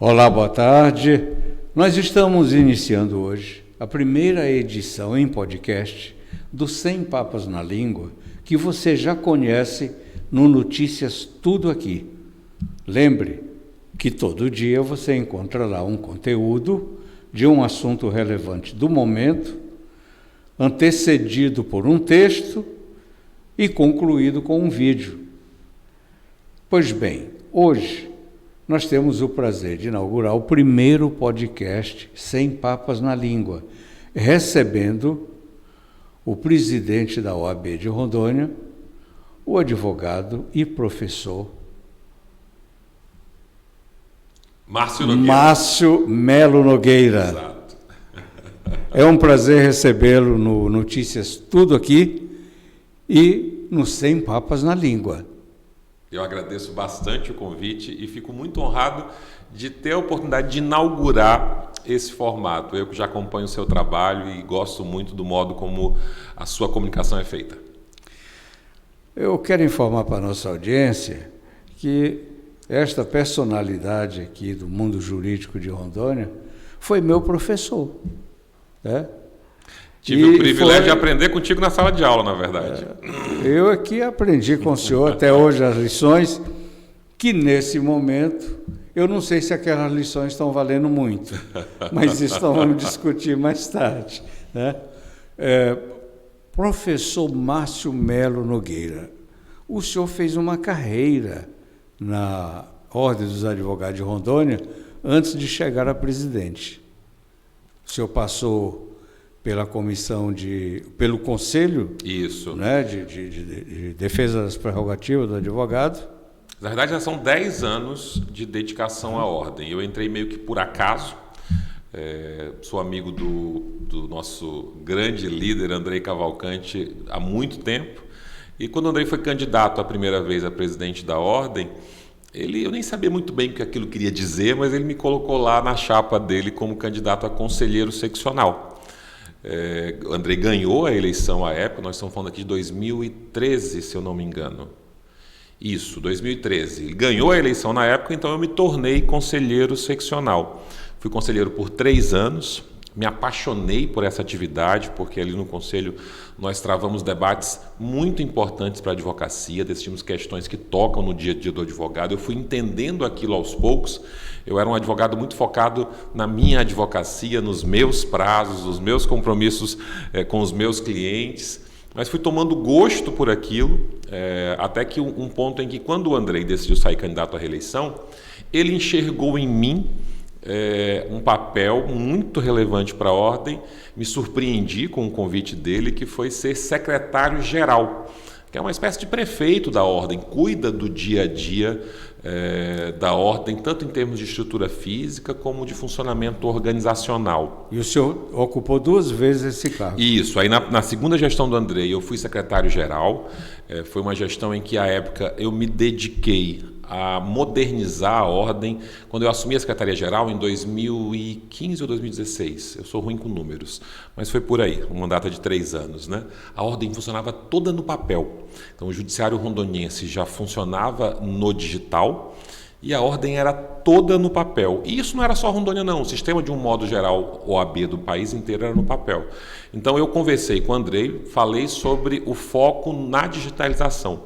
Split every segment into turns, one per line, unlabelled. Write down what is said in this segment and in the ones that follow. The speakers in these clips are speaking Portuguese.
Olá, boa tarde. Nós estamos iniciando hoje a primeira edição em podcast do 100 Papas na Língua, que você já conhece no Notícias Tudo Aqui. Lembre que todo dia você encontra lá um conteúdo de um assunto relevante do momento, antecedido por um texto e concluído com um vídeo. Pois bem, hoje nós temos o prazer de inaugurar o primeiro podcast 100 Papas na Língua, recebendo o presidente da OAB de Rondônia, o advogado e professor Márcio Melo Nogueira.
Exato.
É um prazer recebê-lo no Notícias Tudo Aqui e no 100 Papas na Língua.
Eu agradeço bastante o convite e fico muito honrado de ter a oportunidade de inaugurar esse formato. Eu que já acompanho o seu trabalho e gosto muito do modo como a sua comunicação é feita.
Eu quero informar para a nossa audiência que esta personalidade aqui do mundo jurídico de Rondônia foi meu professor, né?
Tive o privilégio de aprender contigo na sala de aula, na verdade.
Eu aqui aprendi com o senhor até hoje as lições, que nesse momento, eu não sei se aquelas lições estão valendo muito, mas isso nós vamos discutir mais tarde, né? Professor Márcio Melo Nogueira, o senhor fez uma carreira na Ordem dos Advogados de Rondônia antes de chegar a presidente. O senhor passou pela pelo Conselho,
isso,
né, de Defesa das Prerrogativas do Advogado.
Na verdade, já são 10 anos de dedicação à ordem. Eu entrei meio que por acaso. Sou amigo do nosso grande líder, Andrei Cavalcante, há muito tempo. E quando o Andrei foi candidato a primeira vez a presidente da ordem, eu nem sabia muito bem o que aquilo queria dizer, mas ele me colocou lá na chapa dele como candidato a conselheiro seccional. O Andrei ganhou a eleição à época, nós estamos falando aqui de 2013, se eu não me engano. Isso, 2013. Ele ganhou a eleição na época, então eu me tornei conselheiro seccional. Fui conselheiro por 3 anos, me apaixonei por essa atividade, porque ali no conselho nós travamos debates muito importantes para a advocacia, decidimos questões que tocam no dia a dia do advogado. Eu fui entendendo aquilo aos poucos. Eu era um advogado muito focado na minha advocacia, nos meus prazos, nos meus compromissos com os meus clientes, mas fui tomando gosto por aquilo, até que um ponto em que, quando o Andrei decidiu sair candidato à reeleição, ele enxergou em mim um papel muito relevante para a ordem. Me surpreendi com o convite dele, que foi ser secretário-geral, que é uma espécie de prefeito da ordem, cuida do dia a dia da ordem, tanto em termos de estrutura física como de funcionamento organizacional.
E o senhor ocupou 2 vezes esse cargo.
Isso, aí na segunda gestão do Andrei eu fui secretário-geral. Foi uma gestão em que, à época, eu me dediquei a modernizar a ordem. Quando eu assumi a Secretaria-Geral, em 2015 ou 2016, eu sou ruim com números, mas foi por aí, um mandato de 3 anos, né? A ordem funcionava toda no papel. Então, o judiciário rondoniense já funcionava no digital e a ordem era toda no papel. E isso não era só Rondônia, não. O sistema, de um modo geral, OAB do país inteiro, era no papel. Então, eu conversei com o Andrei, falei sobre o foco na digitalização.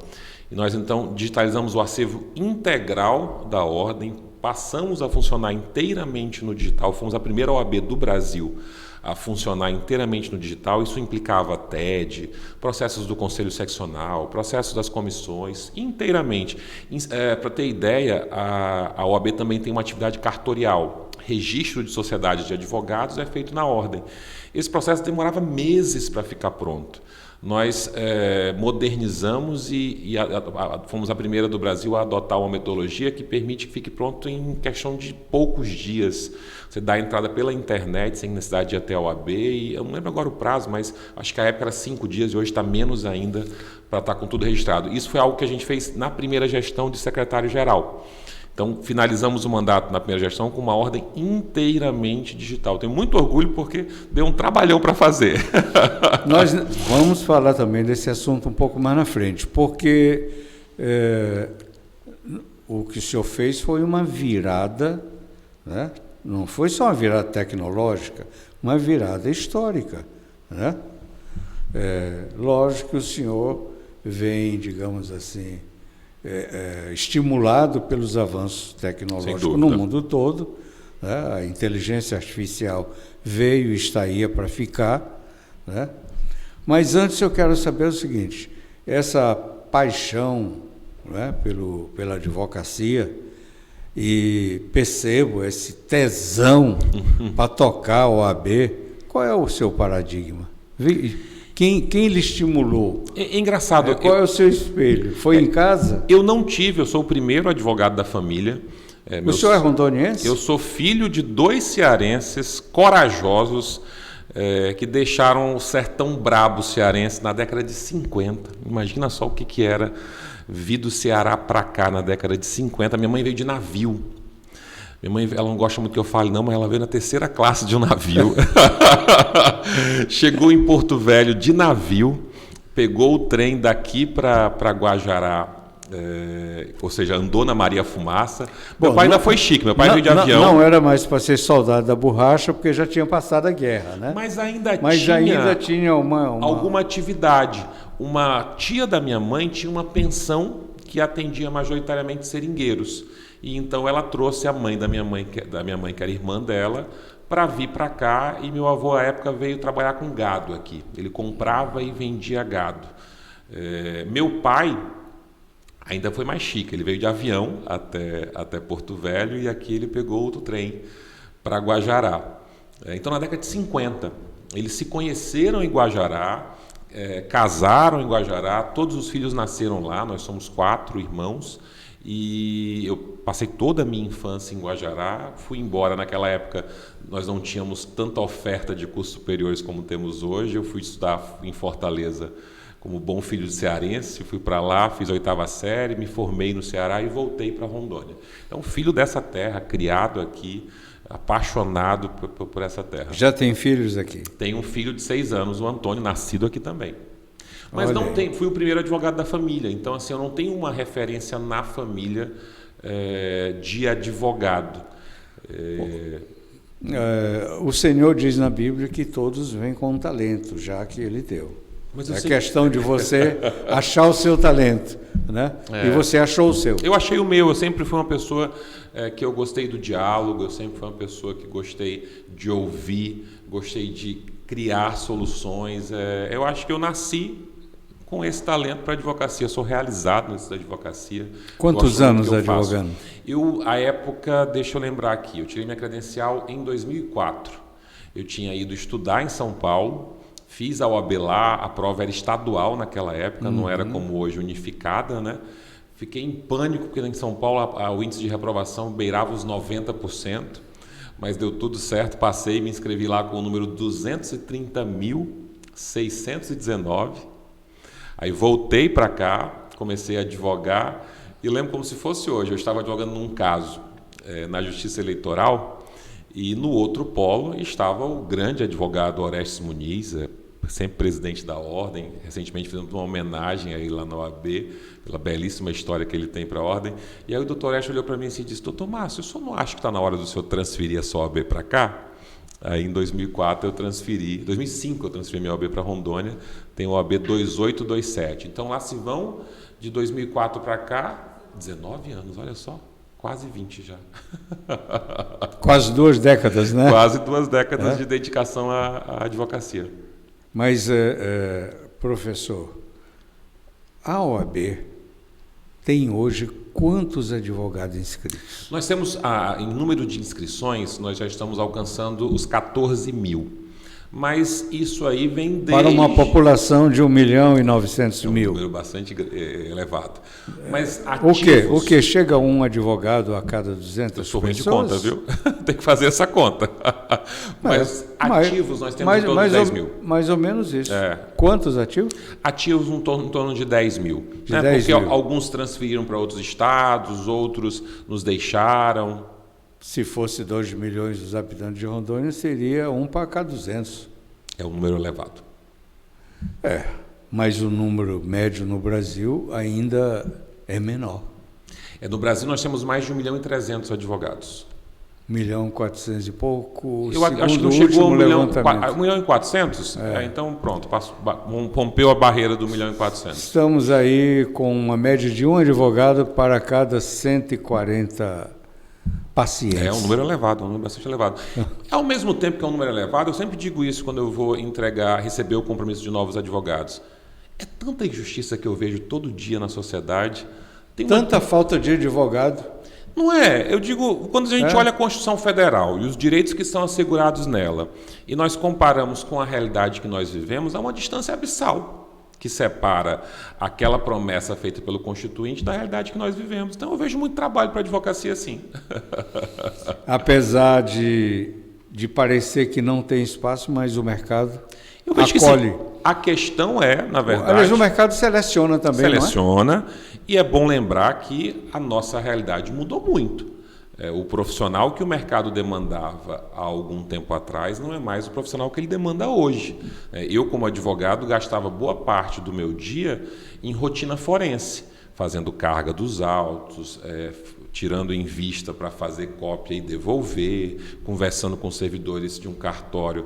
E nós, então, digitalizamos o acervo integral da ordem, passamos a funcionar inteiramente no digital, fomos a primeira OAB do Brasil a funcionar inteiramente no digital. Isso implicava TED, processos do Conselho Seccional, processos das comissões, inteiramente. Para ter ideia, a OAB também tem uma atividade cartorial. Registro de sociedades de advogados é feito na ordem. Esse processo demorava meses para ficar pronto. Nós modernizamos e fomos a primeira do Brasil a adotar uma metodologia que permite que fique pronto em questão de poucos dias. Você dá a entrada pela internet, sem necessidade de ir até a OAB, e eu não lembro agora o prazo, mas acho que a época era 5 dias e hoje está menos ainda para estar com tudo registrado. Isso foi algo que a gente fez na primeira gestão de secretário-geral. Então, finalizamos o mandato na primeira gestão com uma ordem inteiramente digital. Tenho muito orgulho porque deu um trabalhão para fazer.
Nós vamos falar também desse assunto um pouco mais na frente, porque o que o senhor fez foi uma virada, né? Não foi só uma virada tecnológica, uma virada histórica, né? Lógico que o senhor vem, digamos assim, estimulado pelos avanços tecnológicos no mundo todo, né? A inteligência artificial veio e está aí para ficar, né? Mas antes eu quero saber o seguinte: essa paixão, né, pela advocacia, e percebo esse tesão para tocar a OAB, qual é o seu paradigma? Quem lhe estimulou?
É engraçado.
Qual é o seu espelho? Foi em casa?
Eu não tive, eu sou o primeiro advogado da família.
O senhor é rondoniense?
Eu sou filho de 2 cearenses corajosos, que deixaram o sertão brabo cearense na década de 50. Imagina só o que era vir do Ceará para cá na década de 50. Minha mãe veio de navio. Minha mãe, ela não gosta muito que eu fale não, mas ela veio na 3ª classe de um navio. Chegou em Porto Velho de navio, pegou o trem daqui para Guajará, ou seja, andou na Maria Fumaça. Meu pai ainda foi chique, meu pai veio de avião.
Não era mais para ser soldado da borracha, porque já tinha passado a guerra, né?
Mas ainda
tinha
alguma atividade. Uma tia da minha mãe tinha uma pensão que atendia majoritariamente seringueiros. E então ela trouxe a mãe da minha mãe, que era irmã dela, para vir para cá, e meu avô, à época, veio trabalhar com gado aqui. Ele comprava e vendia gado. Meu pai ainda foi mais chique, ele veio de avião até Porto Velho, e aqui ele pegou outro trem para Guajará. Então, na década de 50, eles se conheceram em Guajará, casaram em Guajará, todos os filhos nasceram lá, nós somos 4 irmãos, e eu passei toda a minha infância em Guajará. Fui embora, naquela época nós não tínhamos tanta oferta de cursos superiores como temos hoje. Eu fui estudar em Fortaleza como bom filho de cearense, fui para lá, fiz a 8ª série, me formei no Ceará e voltei para Rondônia. Então, filho dessa terra, criado aqui, apaixonado por essa terra.
Já tem filhos aqui?
Tenho um filho de 6 anos, o Antônio, nascido aqui também. Mas
Olha,
fui o primeiro advogado da família, então assim, eu não tenho uma referência na família de advogado.
O Senhor diz na Bíblia que todos vêm com um talento, já que Ele deu.
Mas
é questão de você achar o seu talento, né? E você achou o seu.
Eu achei o meu. Eu sempre fui uma pessoa que eu gostei do diálogo, eu sempre fui uma pessoa que gostei de ouvir, gostei de criar soluções. Eu acho que eu nasci com esse talento para a advocacia. Eu sou realizado nessa advocacia.
Quantos anos advogando?
À época, deixa eu lembrar aqui, eu tirei minha credencial em 2004. Eu tinha ido estudar em São Paulo, fiz a OAB lá, a prova era estadual naquela época, não era como hoje, unificada, né? Fiquei em pânico, porque em São Paulo o índice de reprovação beirava os 90%, mas deu tudo certo, passei, me inscrevi lá com o número 230.619. Aí voltei para cá, comecei a advogar, e lembro como se fosse hoje, eu estava advogando num caso na Justiça Eleitoral, e no outro polo estava o grande advogado Orestes Muniz, sempre presidente da Ordem. Recentemente fizemos uma homenagem a ele lá na OAB, pela belíssima história que ele tem para a Ordem. E aí o doutor Orestes olhou para mim assim e disse: doutor Márcio, o senhor não acha que está na hora do senhor transferir a sua OAB para cá? Aí em 2004 eu transferi, 2005 eu transferi minha OAB para Rondônia, tenho OAB 2827. Então lá se vão, de 2004 para cá, 19 anos, olha só. Quase 20 já.
Quase 2 décadas, né?
Quase 2 décadas de dedicação à advocacia.
Mas, professor, a OAB tem hoje quantos advogados inscritos?
Nós temos, em número de inscrições, nós já estamos alcançando os 14 mil. Mas isso aí vem desde...
Para uma população de 1.900.000.
É um número bastante elevado. Mas ativos...
O quê? Chega um advogado a cada 200 pessoas? Eu sou ruim
de conta, viu? Tem que fazer essa conta. Mas ativos nós temos em torno de 10 mil.
Mais ou menos isso. Quantos ativos?
Ativos em torno de 10 mil. Porque alguns transferiram para outros estados, outros nos deixaram.
Se fosse 2 milhões dos habitantes de Rondônia, seria 1 para cada 200.
É um número elevado.
Mas o número médio no Brasil ainda é menor.
No Brasil nós temos mais de 1.300.000 advogados.
1.400.000 e pouco.
Eu acho que não chegou a 1.400.000. Então, pronto, rompeu a barreira do 1.400.000.
Estamos aí com uma média de um advogado para cada 140 pacientes.
É um número elevado, um número bastante elevado. Ao mesmo tempo que é um número elevado, eu sempre digo isso quando eu vou receber o compromisso de novos advogados. É tanta injustiça que eu vejo todo dia na sociedade.
Tanta falta de advogado.
Não é, eu digo, quando a gente olha a Constituição Federal e os direitos que são assegurados nela, e nós comparamos com a realidade que nós vivemos, há uma distância abissal que separa aquela promessa feita pelo Constituinte da realidade que nós vivemos. Então eu vejo muito trabalho para a advocacia sim.
Apesar de parecer que não tem espaço, mas o mercado
eu vejo
acolhe.
Que, sim, a questão é, na verdade...
Aliás, o mercado seleciona também,
seleciona,
não é?
E é bom lembrar que a nossa realidade mudou muito. O profissional que o mercado demandava há algum tempo atrás não é mais o profissional que ele demanda hoje. Eu, como advogado, gastava boa parte do meu dia em rotina forense, fazendo carga dos autos, tirando em vista para fazer cópia e devolver, conversando com servidores de um cartório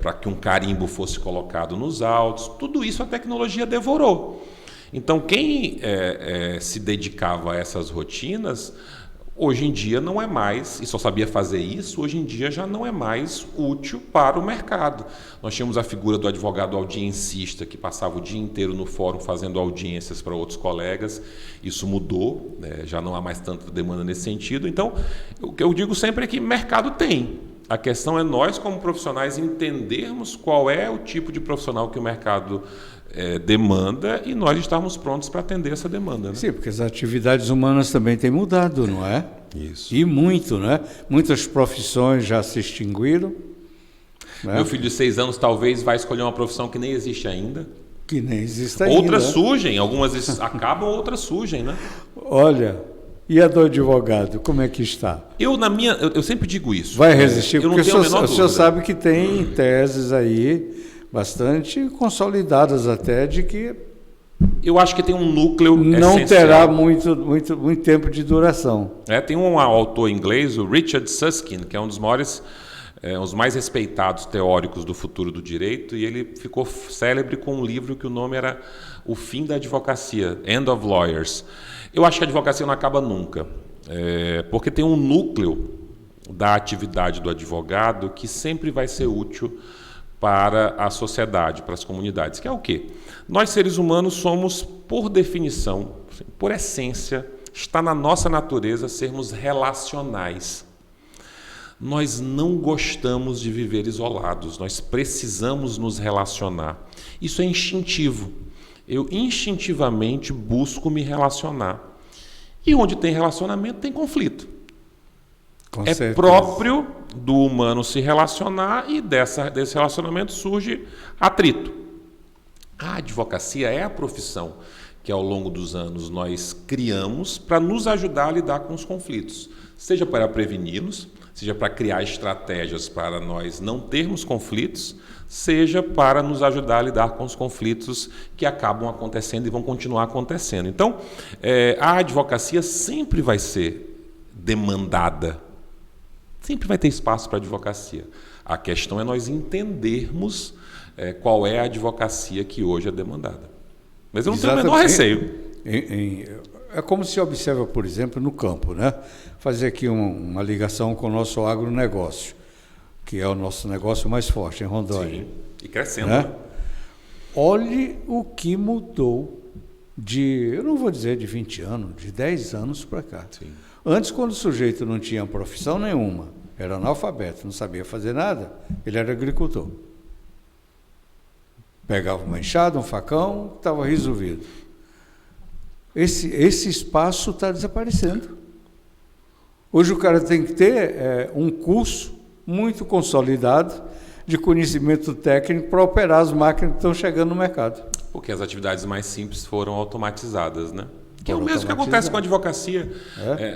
para que um carimbo fosse colocado nos autos. Tudo isso a tecnologia devorou. Então, quem se dedicava a essas rotinas, hoje em dia não é mais, e só sabia fazer isso, hoje em dia já não é mais útil para o mercado. Nós tínhamos a figura do advogado audiencista, que passava o dia inteiro no fórum fazendo audiências para outros colegas. Isso mudou, já não há mais tanta demanda nesse sentido. Então, o que eu digo sempre é que mercado tem. A questão é nós, como profissionais, entendermos qual é o tipo de profissional que o mercado demanda e nós estarmos prontos para atender essa demanda. Né?
Sim, porque as atividades humanas também têm mudado, não é?
Isso.
E muito, né? Muitas profissões já se extinguiram. Né?
Meu filho de 6 anos talvez vai escolher uma profissão que nem existe ainda.
Que nem existe ainda.
Outras surgem, algumas vezes acabam, outras surgem, né?
Olha, e a do advogado, como é que está?
Eu sempre digo isso.
Vai resistir,
eu
porque
não tenho
o senhor sabe que tem teses aí bastante consolidadas até de que
eu acho que tem um núcleo
não
essencial.
terá muito tempo de duração.
Tem um autor inglês, o Richard Susskind, que é um dos maiores, os mais respeitados teóricos do futuro do direito, e ele ficou célebre com um livro que o nome era O Fim da Advocacia, End of Lawyers. Eu acho que a advocacia não acaba nunca, porque tem um núcleo da atividade do advogado que sempre vai ser útil para a sociedade, para as comunidades, que é o quê? Nós, seres humanos, somos, por definição, por essência, está na nossa natureza sermos relacionais. Nós não gostamos de viver isolados, nós precisamos nos relacionar. Isso é instintivo. Eu instintivamente busco me relacionar. E onde tem relacionamento, tem conflito.
Com
é
certeza.
próprio do humano se relacionar e desse relacionamento surge atrito. A advocacia é a profissão que ao longo dos anos nós criamos para nos ajudar a lidar com os conflitos, seja para preveni-los, seja para criar estratégias para nós não termos conflitos, seja para nos ajudar a lidar com os conflitos que acabam acontecendo e vão continuar acontecendo. Então, a advocacia sempre vai ser demandada. Sempre vai ter espaço para a advocacia. A questão é nós entendermos qual é a advocacia que hoje é demandada. Mas eu não tenho o menor receio.
É como se observa, por exemplo, no campo, né? Fazer aqui uma ligação com o nosso agronegócio, que é o nosso negócio mais forte em Rondônia.
Sim, e crescendo.
Né? Olhe o que mudou eu não vou dizer de 20 anos, de 10 anos para cá.
Sim.
Antes, quando o sujeito não tinha profissão nenhuma, era analfabeto, não sabia fazer nada, ele era agricultor. Pegava uma enxada, um facão, estava resolvido. Esse espaço está desaparecendo. Hoje o cara tem que ter um curso muito consolidado de conhecimento técnico para operar as máquinas que estão chegando no mercado.
Porque as atividades mais simples foram automatizadas, né? Que é o mesmo que acontece com a advocacia.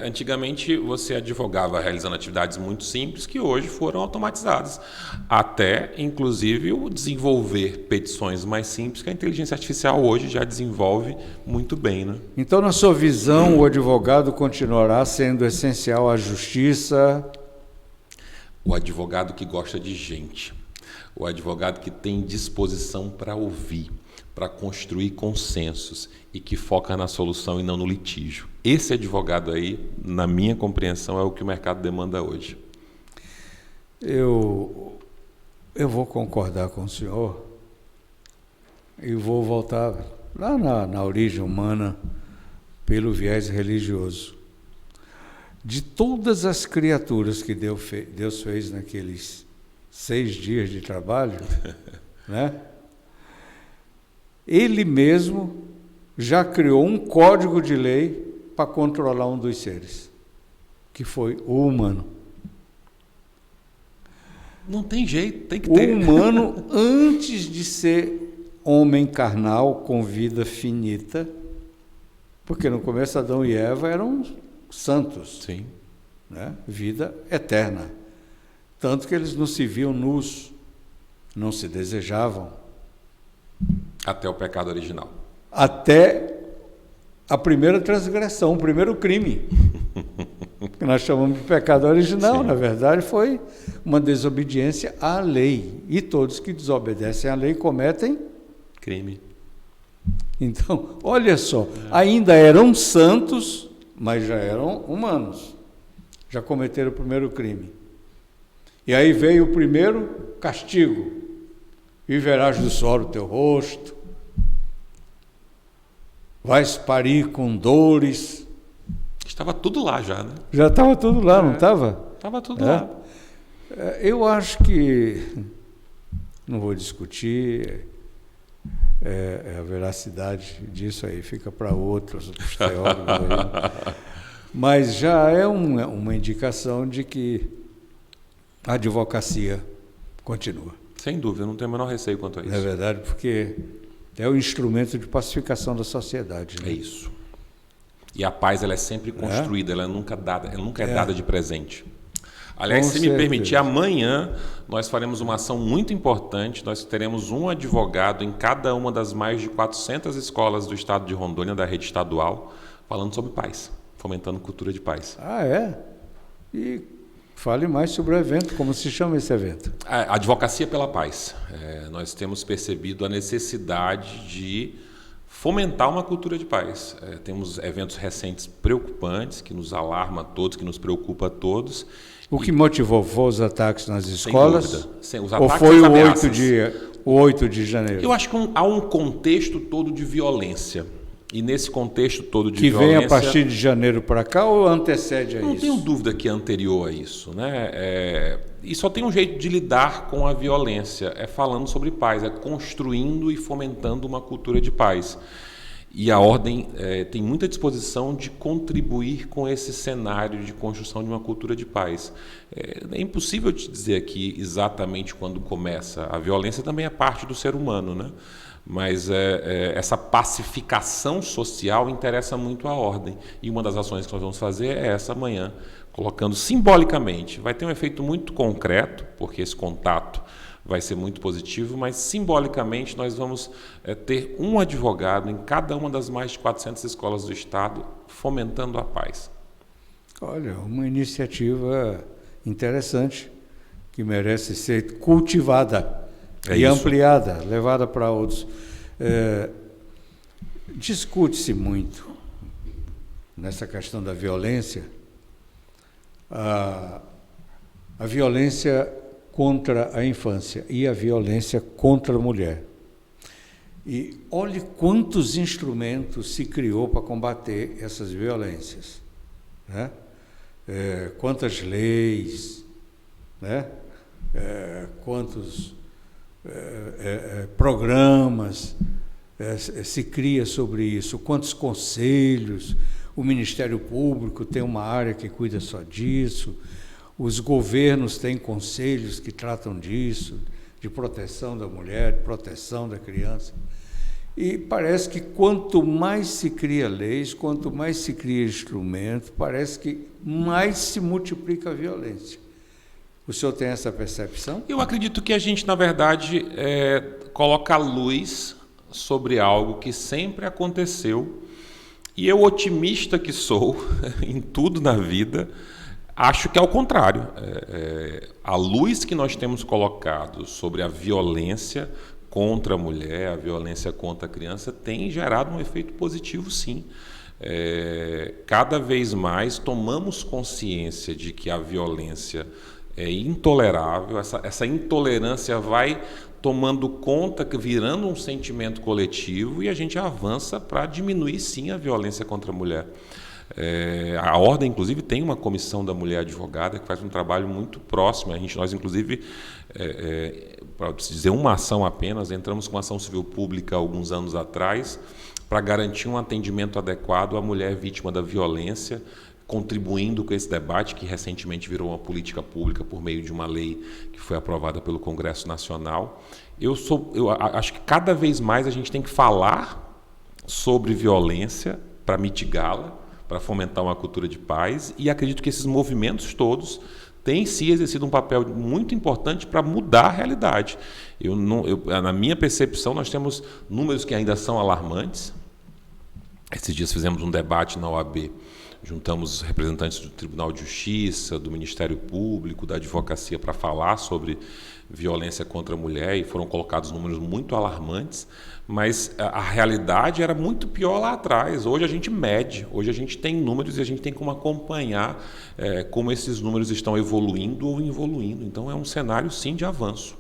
Antigamente você advogava realizando atividades muito simples que hoje foram automatizadas. Até, inclusive, o desenvolver petições mais simples que a inteligência artificial hoje já desenvolve muito bem. Né?
Então, na sua visão, o advogado continuará sendo essencial à justiça?
O advogado que gosta de gente, o advogado que tem disposição para ouvir, para construir consensos e que foca na solução e não no litígio. Esse advogado aí, na minha compreensão, é o que o mercado demanda hoje.
Eu vou concordar com o senhor e vou voltar lá na origem humana pelo viés religioso. De todas as criaturas que Deus fez naqueles 6 dias de trabalho, né? Ele mesmo já criou um código de lei para controlar um dos seres, que foi o humano.
Não tem jeito, tem que
ter. O
ter.
humano, antes de ser homem carnal com vida finita, porque no começo Adão e Eva eram santos,
sim,
né? Vida eterna. Tanto que eles não se viam nus, não se desejavam.
Até o pecado original.
Até a primeira transgressão, o primeiro crime, que nós chamamos de pecado original. Sim. Na verdade foi uma desobediência à lei. E todos que desobedecem à lei cometem
crime.
Então, olha só, ainda eram santos, mas já eram humanos. Já cometeram o primeiro crime. E aí veio o primeiro castigo. E verás do sol o teu rosto. Vais parir com dores.
Estava tudo lá já, né?
Já estava tudo lá, não estava?
Estava tudo lá.
Eu acho que, não vou discutir, a veracidade disso aí fica para outros teólogos aí. Mas já é uma indicação de que a advocacia continua.
Sem dúvida, não tenho o menor receio quanto a isso.
É verdade, porque é o instrumento de pacificação da sociedade. Né?
É isso. E a paz ela é sempre construída, ela nunca é dada de presente. Aliás, se me permitir, amanhã nós faremos uma ação muito importante. Nós teremos um advogado em cada uma das mais de 400 escolas do estado de Rondônia, da rede estadual, falando sobre paz, fomentando cultura de paz.
Ah, é? E fale mais sobre o evento, como se chama esse evento?
A Advocacia pela Paz. Nós temos percebido a necessidade de fomentar uma cultura de paz. Temos eventos recentes preocupantes, que nos alarma a todos, que nos preocupa a todos.
O que motivou foi os ataques nas escolas?
Sem dúvida. Os
ou
ataques,
foi o 8 de janeiro?
Eu acho que há um contexto todo de violência. E nesse contexto todo de violência...
Que vem a partir de janeiro para cá ou antecede a isso?
Não tenho dúvida que é anterior a isso. Né? E só tem um jeito de lidar com a violência, é falando sobre paz, é construindo e fomentando uma cultura de paz. E a Ordem tem muita disposição de contribuir com esse cenário de construção de uma cultura de paz. É impossível te dizer aqui exatamente quando começa. A violência também é parte do ser humano, né? Mas essa pacificação social interessa muito à Ordem. E uma das ações que nós vamos fazer é essa amanhã, colocando simbolicamente. Vai ter um efeito muito concreto, porque esse contato vai ser muito positivo, mas simbolicamente nós vamos ter um advogado em cada uma das mais de 400 escolas do Estado, fomentando a paz.
Olha, uma iniciativa interessante, que merece ser cultivada e ampliada, levada para outros. Discute-se muito nessa questão da violência, a violência contra a infância e a violência contra a mulher. E olhe quantos instrumentos se criou para combater essas violências, né? Quantas leis, né? Quantos programas se cria sobre isso, quantos conselhos, o Ministério Público tem uma área que cuida só disso, os governos têm conselhos que tratam disso, de proteção da mulher, de proteção da criança. E parece que quanto mais se cria leis, quanto mais se cria instrumento, parece que mais se multiplica a violência. O senhor tem essa percepção?
Eu acredito que a gente, na verdade, coloca a luz sobre algo que sempre aconteceu. E eu, otimista que sou, em tudo na vida, Acho que é o contrário. A luz que nós temos colocado sobre a violência contra a mulher, a violência contra a criança, tem gerado um efeito positivo, sim. Cada vez mais tomamos consciência de que a violência é intolerável, essa intolerância vai tomando conta, virando um sentimento coletivo, e a gente avança para diminuir, sim, a violência contra a mulher. A Ordem, inclusive, tem uma comissão da mulher advogada que faz um trabalho muito próximo. Nós, inclusive, para dizer uma ação apenas, entramos com uma ação civil pública alguns anos atrás para garantir um atendimento adequado à mulher vítima da violência, contribuindo com esse debate que recentemente virou uma política pública por meio de uma lei que foi aprovada pelo Congresso Nacional. Eu acho que cada vez mais a gente tem que falar sobre violência para mitigá-la, para fomentar uma cultura de paz, e acredito que esses movimentos todos têm sim exercido um papel muito importante para mudar a realidade. Na minha percepção, nós temos números que ainda são alarmantes. Esses dias fizemos um debate na OAB, juntamos representantes do Tribunal de Justiça, do Ministério Público, da Advocacia para falar sobre violência contra a mulher, e foram colocados números muito alarmantes, mas a realidade era muito pior lá atrás. Hoje a gente mede, hoje a gente tem números e a gente tem como acompanhar como esses números estão evoluindo ou involuindo. Então é um cenário, sim, de avanço.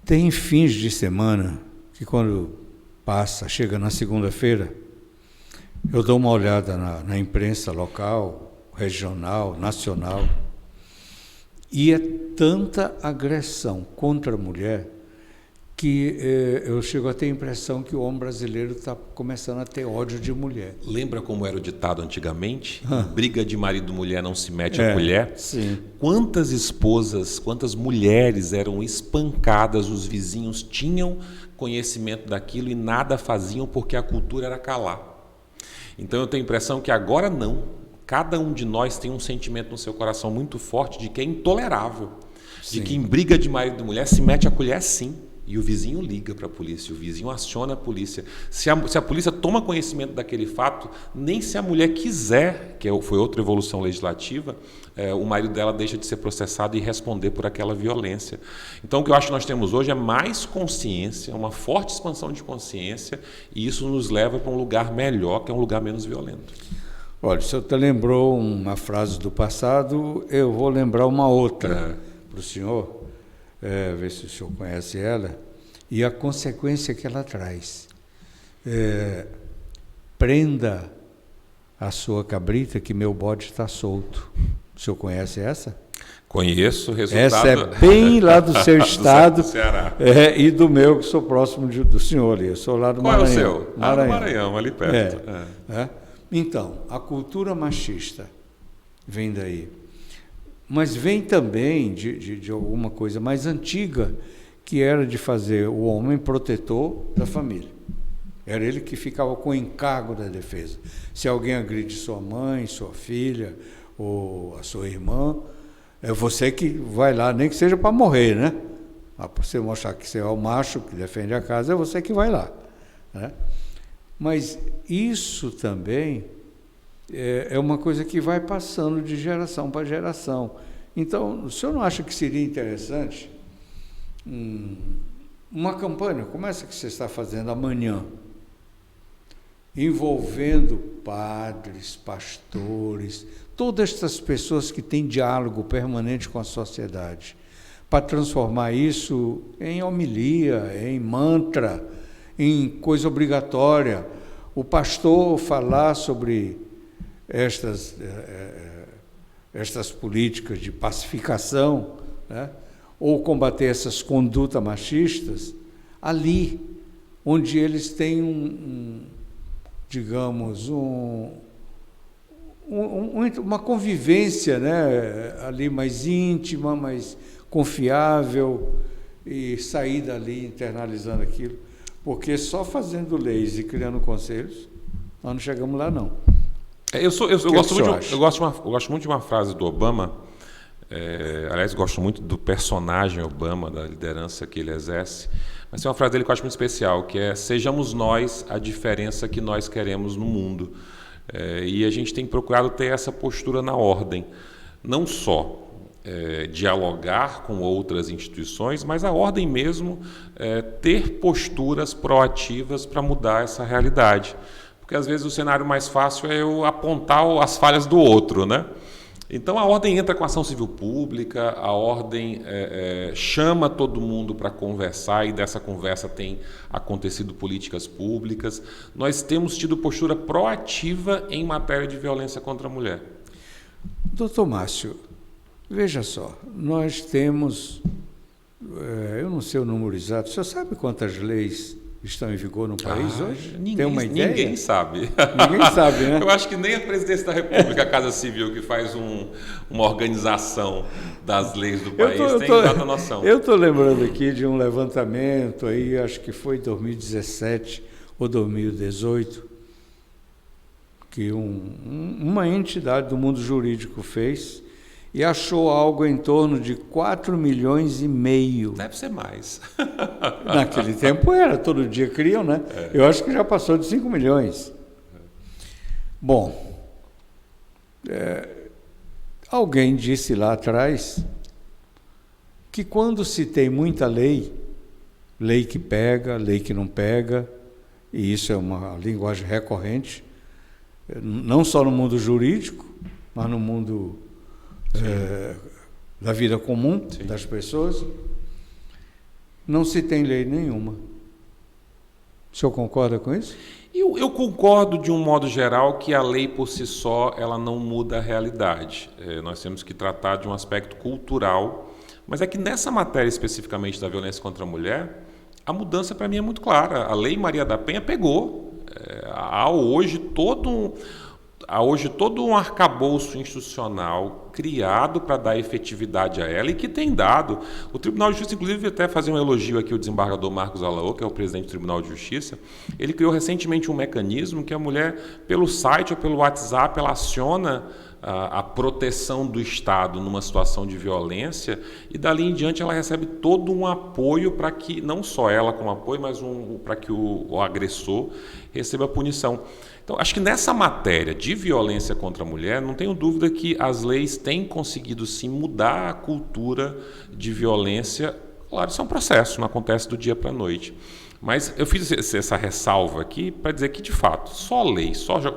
Tem fins de semana que, quando chega na segunda-feira, eu dou uma olhada na imprensa local, regional, nacional, e é tanta agressão contra a mulher que eu chego a ter a impressão que o homem brasileiro está começando a ter ódio de mulher.
Lembra como era o ditado antigamente? Briga de marido e mulher não se mete a colher?
Sim.
Quantas esposas, quantas mulheres eram espancadas, os vizinhos tinham conhecimento daquilo e nada faziam porque a cultura era calar. Então eu tenho a impressão que agora não. Cada um de nós tem um sentimento no seu coração muito forte de que é intolerável. Sim. De que em briga de marido e mulher se mete a colher, sim. E o vizinho liga para a polícia, o vizinho aciona a polícia. Se a polícia toma conhecimento daquele fato, nem se a mulher quiser, que foi outra evolução legislativa, o marido dela deixa de ser processado e responder por aquela violência. Então, o que eu acho que nós temos hoje é mais consciência, uma forte expansão de consciência, e isso nos leva para um lugar melhor, que é um lugar menos violento.
Olha, o senhor lembrou uma frase do passado, eu vou lembrar uma outra para o senhor. Ver se o senhor conhece ela, e a consequência que ela traz. Prenda a sua cabrita que meu bode está solto. O senhor conhece essa?
Conheço, o resultado...
Essa é bem lá do seu estado,
do Ceará.
E do meu, que sou próximo do senhor ali. Eu sou lá do Maranhão.
Qual é o seu? Do Maranhão, ali perto.
Então, a cultura machista vem daí. Mas vem também de alguma coisa mais antiga, que era de fazer o homem protetor da família. Era ele que ficava com o encargo da defesa. Se alguém agride sua mãe, sua filha ou a sua irmã, é você que vai lá, nem que seja para morrer, né? Para você mostrar que você é o macho que defende a casa, é você que vai lá, né? Mas isso também é uma coisa que vai passando de geração para geração. Então, o senhor não acha que seria interessante uma campanha, como essa que você está fazendo amanhã, envolvendo padres, pastores, todas essas pessoas que têm diálogo permanente com a sociedade, para transformar isso em homilia, em mantra, em coisa obrigatória? O pastor falar sobre estas políticas de pacificação, né? Ou combater essas condutas machistas, ali onde eles têm digamos, uma convivência, né? Ali mais íntima, mais confiável, e sair dali internalizando aquilo, porque só fazendo leis e criando conselhos, nós não chegamos lá, não.
Eu gosto muito de uma frase do Obama, aliás, gosto muito do personagem Obama, da liderança que ele exerce, mas tem uma frase dele que eu acho muito especial, que é: sejamos nós a diferença que nós queremos no mundo. E a gente tem procurado ter essa postura na ordem, não só dialogar com outras instituições, mas a ordem mesmo ter posturas proativas para mudar essa realidade. Porque às vezes o cenário mais fácil é eu apontar as falhas do outro, né? Então a ordem entra com ação civil pública, a ordem chama todo mundo para conversar e dessa conversa tem acontecido políticas públicas. Nós temos tido postura proativa em matéria de violência contra a mulher.
Doutor Márcio, veja só, nós temos, eu não sei o número exato, o senhor sabe quantas leis estão em vigor no país hoje? Tem uma ideia?
Ninguém sabe.
Ninguém sabe, né?
Eu acho que nem a Presidência da República, a Casa Civil, que faz uma organização das leis do país, tem tanta noção.
Eu estou lembrando aqui de um levantamento, aí acho que foi 2017 ou 2018, que uma entidade do mundo jurídico fez, e achou algo em torno de 4,5 milhões.
Deve ser mais.
Naquele tempo era, todo dia criam, né? Eu acho que já passou de 5 milhões. Bom, alguém disse lá atrás que quando se tem muita lei que pega, lei que não pega, e isso é uma linguagem recorrente, não só no mundo jurídico, mas no mundo da vida comum. Sim. Das pessoas, não se tem lei nenhuma. O senhor concorda com isso?
Eu concordo de um modo geral que a lei por si só ela não muda a realidade. Nós temos que tratar de um aspecto cultural, mas é que nessa matéria especificamente da violência contra a mulher, a mudança para mim é muito clara. A Lei Maria da Penha pegou. Há hoje todo um arcabouço institucional criado para dar efetividade a ela e que tem dado. O Tribunal de Justiça, inclusive, até fazer um elogio aqui ao desembargador Marcos Alaô, que é o presidente do Tribunal de Justiça, ele criou recentemente um mecanismo que a mulher, pelo site ou pelo WhatsApp, ela aciona a proteção do Estado numa situação de violência e dali em diante ela recebe todo um apoio para que, não só ela como apoio, mas para que o agressor receba punição. Então, acho que nessa matéria de violência contra a mulher, não tenho dúvida que as leis têm conseguido sim mudar a cultura de violência. Claro, isso é um processo, não acontece do dia para a noite. Mas eu fiz essa ressalva aqui para dizer que, de fato, só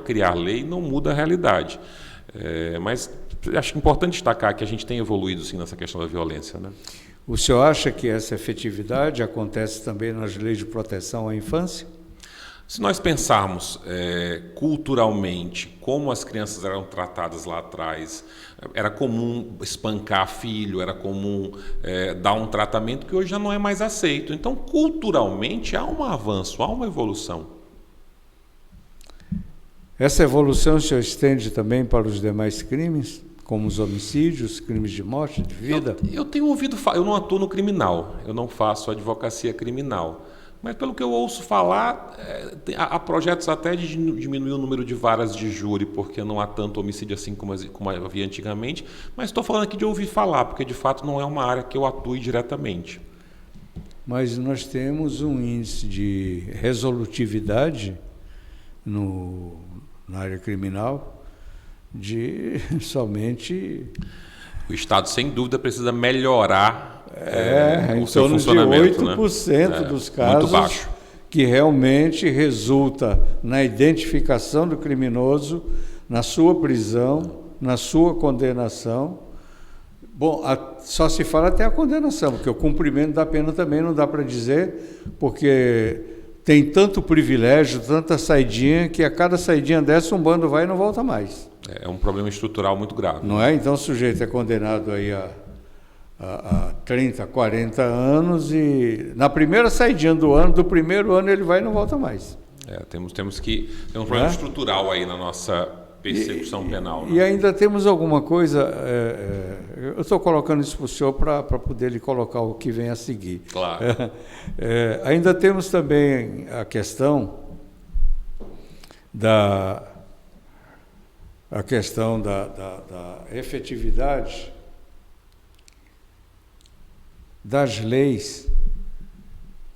criar lei não muda a realidade. Mas acho importante destacar que a gente tem evoluído sim nessa questão da violência, né?
O senhor acha que essa efetividade acontece também nas leis de proteção à infância?
Se nós pensarmos culturalmente como as crianças eram tratadas lá atrás, era comum espancar filho, era comum dar um tratamento que hoje já não é mais aceito. Então, culturalmente, há um avanço, há uma evolução.
Essa evolução se estende também para os demais crimes, como os homicídios, crimes de morte, de vida?
Eu tenho ouvido falar, eu não atuo no criminal, eu não faço advocacia criminal. Mas pelo que eu ouço falar, há projetos até de diminuir o número de varas de júri, porque não há tanto homicídio assim como havia antigamente. Mas estou falando aqui de ouvir falar, porque de fato não é uma área que eu atue diretamente.
Mas nós temos um índice de resolutividade na área criminal de somente...
O Estado, sem dúvida, precisa melhorar
o seu funcionamento. Em torno de 8%, né? Dos casos que realmente resulta na identificação do criminoso, na sua prisão, na sua condenação. Bom, só se fala até a condenação, porque o cumprimento da pena também não dá para dizer, porque tem tanto privilégio, tanta saidinha, que a cada saidinha dessa um bando vai e não volta mais.
É um problema estrutural muito grave.
Não é? Então o sujeito é condenado aí a 30, 40 anos e na primeira saidinha do primeiro ano ele vai e não volta mais.
Temos um problema estrutural aí na nossa persecução penal.
E ainda temos alguma coisa, eu estou colocando isso para o senhor para poder lhe colocar o que vem a seguir.
Claro.
Ainda temos também a questão da efetividade das leis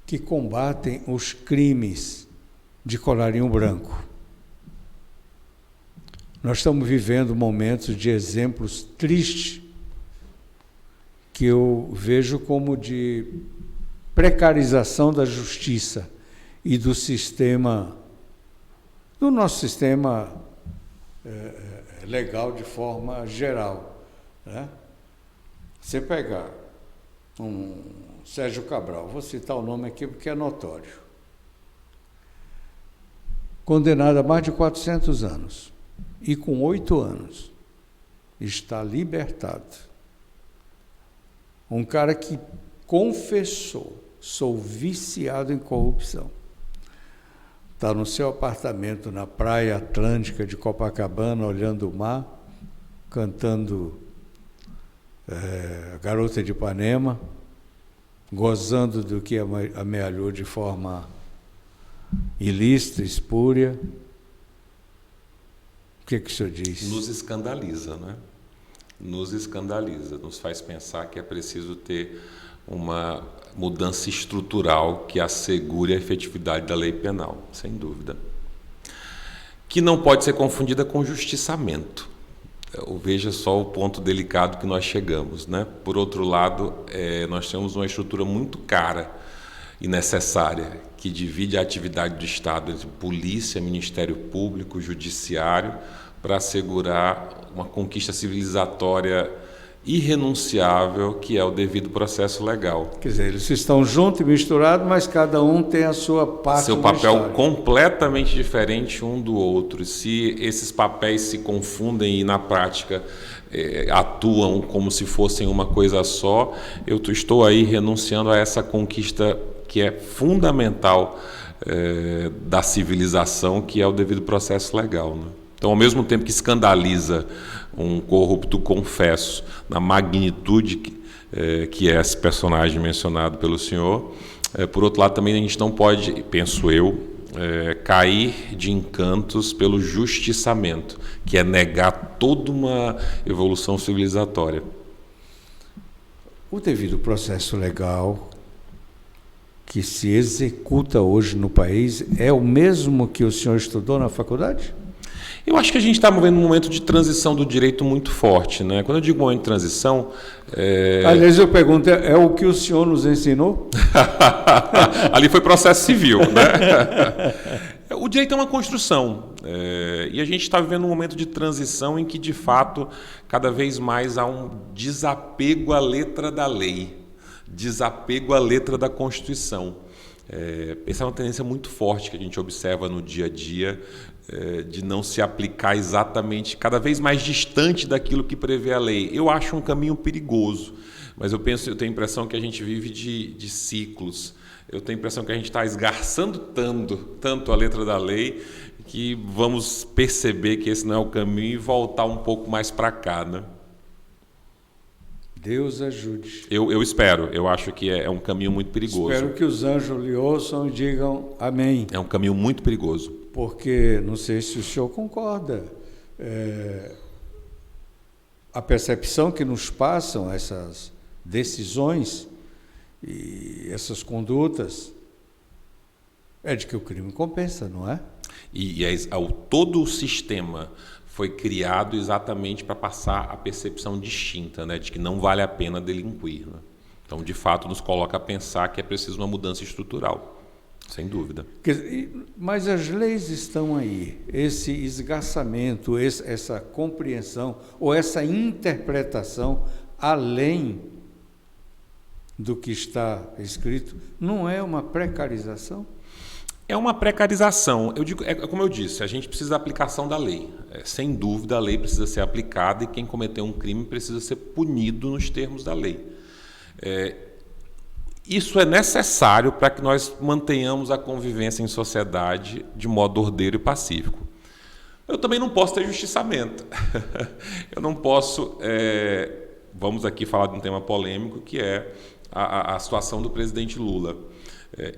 que combatem os crimes de colarinho branco. Nós estamos vivendo momentos de exemplos tristes que eu vejo como de precarização da justiça e do sistema, do nosso sistema legal de forma geral, né? Você pegar um Sérgio Cabral, vou citar o nome aqui porque é notório, condenado a mais de 400 anos, e com 8 anos está libertado. Um cara que confessou, sou viciado em corrupção. Está no seu apartamento na praia atlântica de Copacabana, olhando o mar, cantando a Garota de Ipanema, gozando do que amealhou de forma ilícita, espúria. O que o senhor diz?
Nos escandaliza, né? Nos escandaliza, nos faz pensar que é preciso ter uma mudança estrutural que assegure a efetividade da lei penal, sem dúvida. Que não pode ser confundida com justiçamento. Veja só o ponto delicado que nós chegamos, né? Por outro lado, nós temos uma estrutura muito cara e necessária que divide a atividade do Estado entre polícia, Ministério Público, Judiciário, para assegurar uma conquista civilizatória irrenunciável, que é o devido processo legal.
Quer dizer, eles estão juntos e misturados, mas cada um tem a sua parte.
Seu papel completamente diferente um do outro. Se esses papéis se confundem e na prática atuam como se fossem uma coisa só, eu estou aí renunciando a essa conquista que é fundamental da civilização, que é o devido processo legal, né? Então, ao mesmo tempo que escandaliza um corrupto confesso na magnitude que é esse personagem mencionado pelo senhor, por outro lado, também a gente não pode, penso eu, cair de encantos pelo justiçamento, que é negar toda uma evolução civilizatória.
O devido processo legal que se executa hoje no país é o mesmo que o senhor estudou na faculdade?
Eu acho que a gente está vivendo um momento de transição do direito muito forte, né? Quando eu digo momento de transição...
Aliás, eu pergunto, é o que o senhor nos ensinou?
Ali foi processo civil, né? O direito é uma construção, e a gente está vivendo um momento de transição em que, de fato, cada vez mais há um desapego à letra da lei, desapego à letra da Constituição. Essa é uma tendência muito forte que a gente observa no dia a dia, de não se aplicar exatamente, cada vez mais distante daquilo que prevê a lei. Eu acho um caminho perigoso, mas eu tenho a impressão que a gente vive de ciclos. Eu tenho a impressão que a gente está esgarçando tanto a letra da lei, que vamos perceber que esse não é o caminho e voltar um pouco mais para cá, né?
Deus ajude.
Eu espero. Eu acho que é um caminho muito perigoso.
Espero que os anjos lhe ouçam e digam amém.
É um caminho muito perigoso.
Porque, não sei se o senhor concorda, a percepção que nos passam essas decisões e essas condutas é de que o crime compensa, não é?
E todo o sistema foi criado exatamente para passar a percepção distinta, né, de que não vale a pena delinquir, né? Então, de fato, nos coloca a pensar que é preciso uma mudança estrutural, sem dúvida.
Mas as leis estão aí, esse esgarçamento, essa compreensão ou essa interpretação além do que está escrito, não é uma precarização?
É uma precarização. Eu digo, como eu disse, a gente precisa da aplicação da lei. Sem dúvida, a lei precisa ser aplicada e quem cometeu um crime precisa ser punido nos termos da lei. Isso é necessário para que nós mantenhamos a convivência em sociedade de modo ordeiro e pacífico. Eu também não posso ter justiçamento. Eu não posso... vamos aqui falar de um tema polêmico, que é a situação do presidente Lula.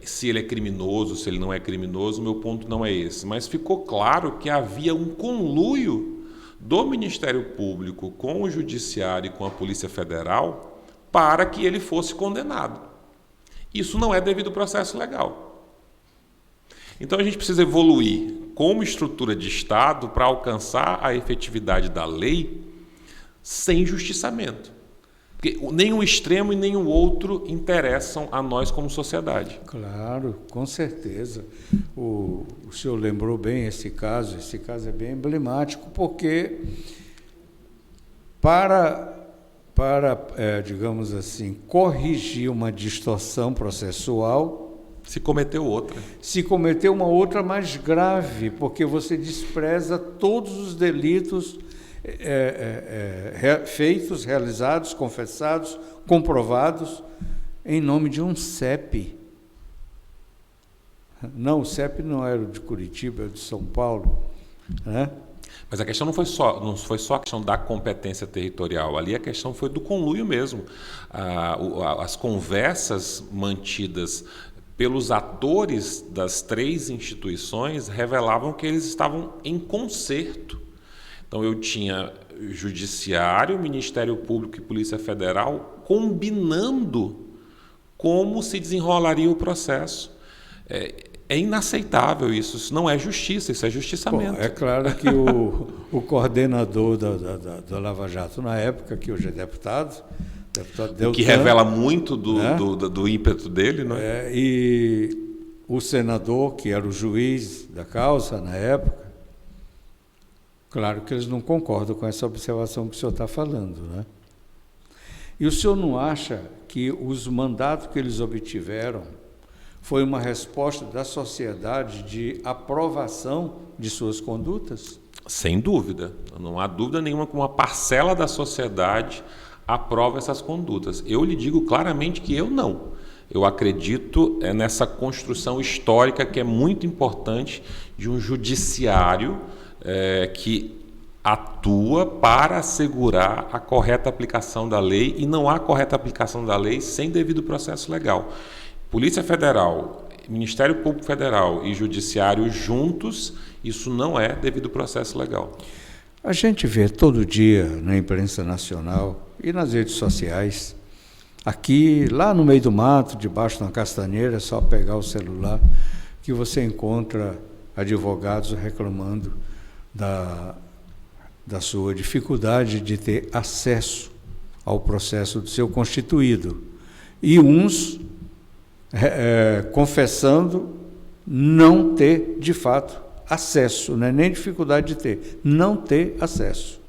Se ele é criminoso, se ele não é criminoso, meu ponto não é esse. Mas ficou claro que havia um conluio do Ministério Público com o Judiciário e com a Polícia Federal para que ele fosse condenado. Isso não é devido ao processo legal. Então a gente precisa evoluir como estrutura de Estado para alcançar a efetividade da lei sem justiçamento. Porque nem um extremo e nem o outro interessam a nós como sociedade.
Claro, com certeza. O senhor lembrou bem esse caso é bem emblemático, porque digamos assim, corrigir uma distorção processual,
Se cometeu outra.
se cometeu uma outra mais grave, porque você despreza todos os delitos feitos, realizados, confessados, comprovados, em nome de um CEP. Não, o CEP não era o de Curitiba, era o de São Paulo, né?
Mas a questão não foi só a questão da competência territorial. Ali a questão foi do conluio mesmo. As conversas mantidas pelos atores das 3 instituições revelavam que eles estavam em concerto. Então eu tinha Judiciário, Ministério Público e Polícia Federal combinando como se desenrolaria o processo. É inaceitável isso não é justiça, isso é justiçamento.
Bom, é claro que o coordenador da Lava Jato na época, que hoje é deputado
o que revela muito do ímpeto dele, não é?
E o senador, que era o juiz da causa na época, claro que eles não concordam com essa observação que o senhor está falando, né? E o senhor não acha que os mandatos que eles obtiveram foi uma resposta da sociedade de aprovação de suas condutas?
Sem dúvida. Não há dúvida nenhuma que uma parcela da sociedade aprova essas condutas. Eu lhe digo claramente que eu não. Eu acredito nessa construção histórica que é muito importante de um judiciário que atua para assegurar a correta aplicação da lei, e não há correta aplicação da lei sem devido processo legal. Polícia Federal, Ministério Público Federal e Judiciário juntos, isso não é devido processo legal.
A gente vê todo dia na imprensa nacional e nas redes sociais, aqui, lá no meio do mato, debaixo de uma castanheira, é só pegar o celular, que você encontra advogados reclamando da sua dificuldade de ter acesso ao processo do seu constituído. E uns confessando não ter, de fato, acesso, não é nem dificuldade de ter, não ter acesso.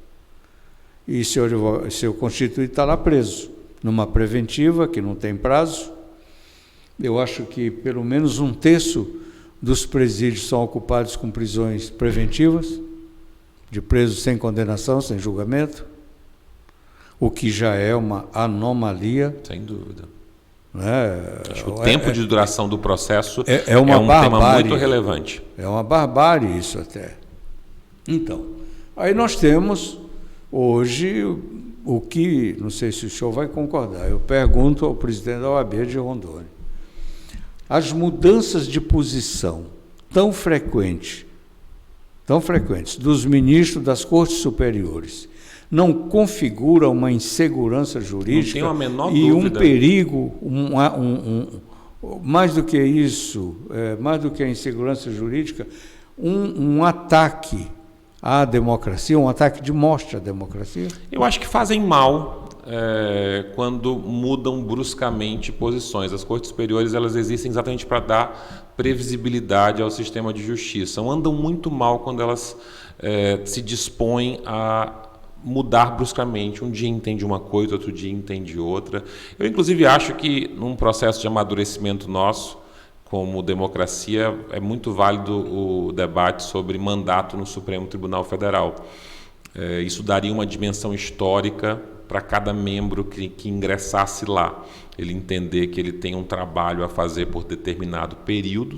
E seu constituído está lá preso, numa preventiva que não tem prazo. Eu acho que pelo menos 1/3 dos presídios são ocupados com prisões preventivas, de presos sem condenação, sem julgamento, o que já é uma anomalia.
Sem dúvida.
Acho
que o tempo de duração do processo
é um
tema muito relevante.
É uma barbárie isso até. Então, aí nós temos hoje o que, não sei se o senhor vai concordar, eu pergunto ao presidente da OAB de Rondônia, as mudanças de posição tão frequentes dos ministros das Cortes Superiores não configura uma insegurança jurídica?
Não tenho a menor
e
dúvida.
Um perigo, mais do que isso, mais do que a insegurança jurídica, um ataque à democracia, um ataque de morte à democracia?
Eu acho que fazem mal quando mudam bruscamente posições. As Cortes Superiores, elas existem exatamente para dar previsibilidade ao sistema de justiça. Andam muito mal quando elas se dispõem a mudar bruscamente. Um dia entende uma coisa, outro dia entende outra. Eu, inclusive, acho que num processo de amadurecimento nosso, como democracia, é muito válido o debate sobre mandato no Supremo Tribunal Federal. Isso daria uma dimensão histórica para cada membro que ingressasse lá. Ele entender que ele tem um trabalho a fazer por determinado período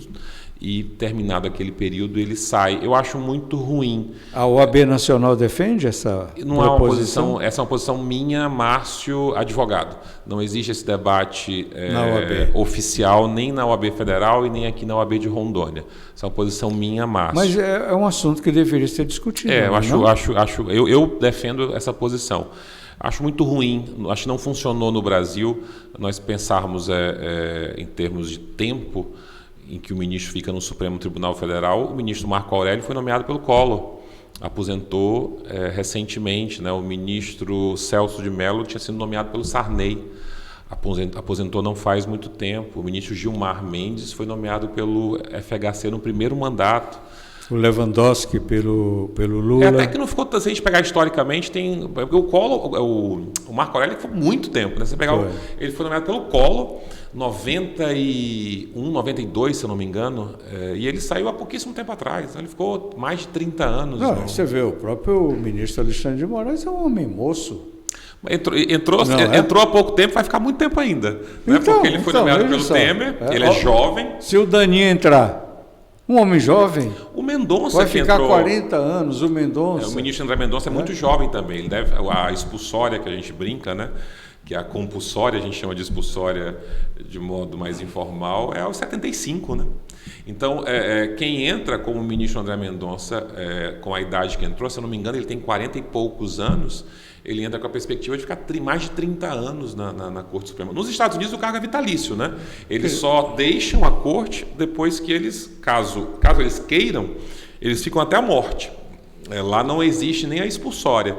e, terminado aquele período, ele sai. Eu acho muito ruim.
A OAB Nacional defende essa
não
proposição?
É uma posição, essa é uma posição minha, Márcio, advogado. Não existe esse debate oficial nem na OAB Federal e nem aqui na OAB de Rondônia. Essa é uma posição minha, Márcio.
Mas é um assunto que deveria ser discutido.
Eu defendo essa posição. Acho muito ruim, acho que não funcionou no Brasil. Nós pensarmos em termos de tempo, em que o ministro fica no Supremo Tribunal Federal, o ministro Marco Aurélio foi nomeado pelo Collor. Aposentou recentemente, né? O ministro Celso de Mello tinha sido nomeado pelo Sarney. Aposentou não faz muito tempo. O ministro Gilmar Mendes foi nomeado pelo FHC no primeiro mandato.
O Lewandowski pelo Lula.
Até que não ficou, se a gente pegar historicamente, porque o Collor, o Marco Aurélio foi muito tempo, né? Você pegar ele foi nomeado pelo Collor, 91, 92, se eu não me engano, e ele saiu há pouquíssimo tempo atrás. Então ele ficou mais de 30 anos.
Não, você vê, o próprio ministro Alexandre de Moraes é um homem moço.
Entrou há pouco tempo, vai ficar muito tempo ainda. Né?
Então,
porque ele foi nomeado pelo Temer, ele é jovem.
Se o Daninho entrar, um homem jovem,
o Mendonça
vai ficar 40 anos, o Mendonça.
O ministro André Mendonça é muito jovem também. Ele deve, a expulsória que a gente brinca, né? Que é a compulsória, a gente chama de expulsória de modo mais informal, é aos 75, né? Então, quem entra como ministro André Mendonça, com a idade que entrou, se eu não me engano, ele tem 40 e poucos anos, ele entra com a perspectiva de ficar mais de 30 anos na Corte Suprema. Nos Estados Unidos, o cargo é vitalício, né? Eles só deixam a Corte depois que eles, caso eles queiram, eles ficam até a morte. Lá não existe nem a expulsória.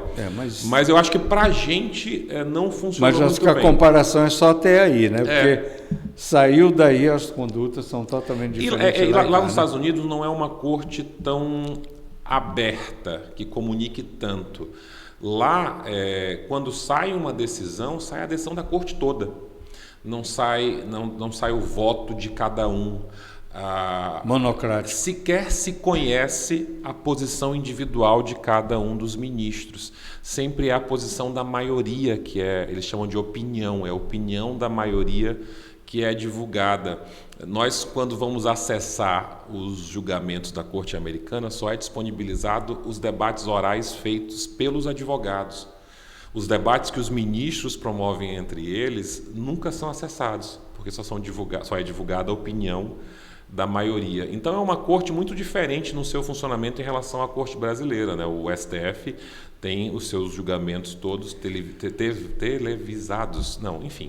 Mas eu acho que para a gente não funciona muito bem. Mas acho que
a comparação é só até aí, né? Porque saiu daí, as condutas são totalmente diferentes.
Lá nos Estados Unidos não é uma corte tão aberta, que comunique tanto. Lá, quando sai uma decisão, sai a decisão da corte toda. Não sai o voto de cada um.
Monocrático.
Sequer se conhece a posição individual de cada um dos ministros. Sempre é a posição da maioria, que eles chamam de opinião, é a opinião da maioria que é divulgada. Nós, quando vamos acessar os julgamentos da Corte Americana, só é disponibilizado os debates orais feitos pelos advogados. Os debates que os ministros promovem entre eles nunca são acessados, porque só é divulgada a opinião da maioria. Então é uma corte muito diferente no seu funcionamento em relação à corte brasileira, né? O STF tem os seus julgamentos todos televisados,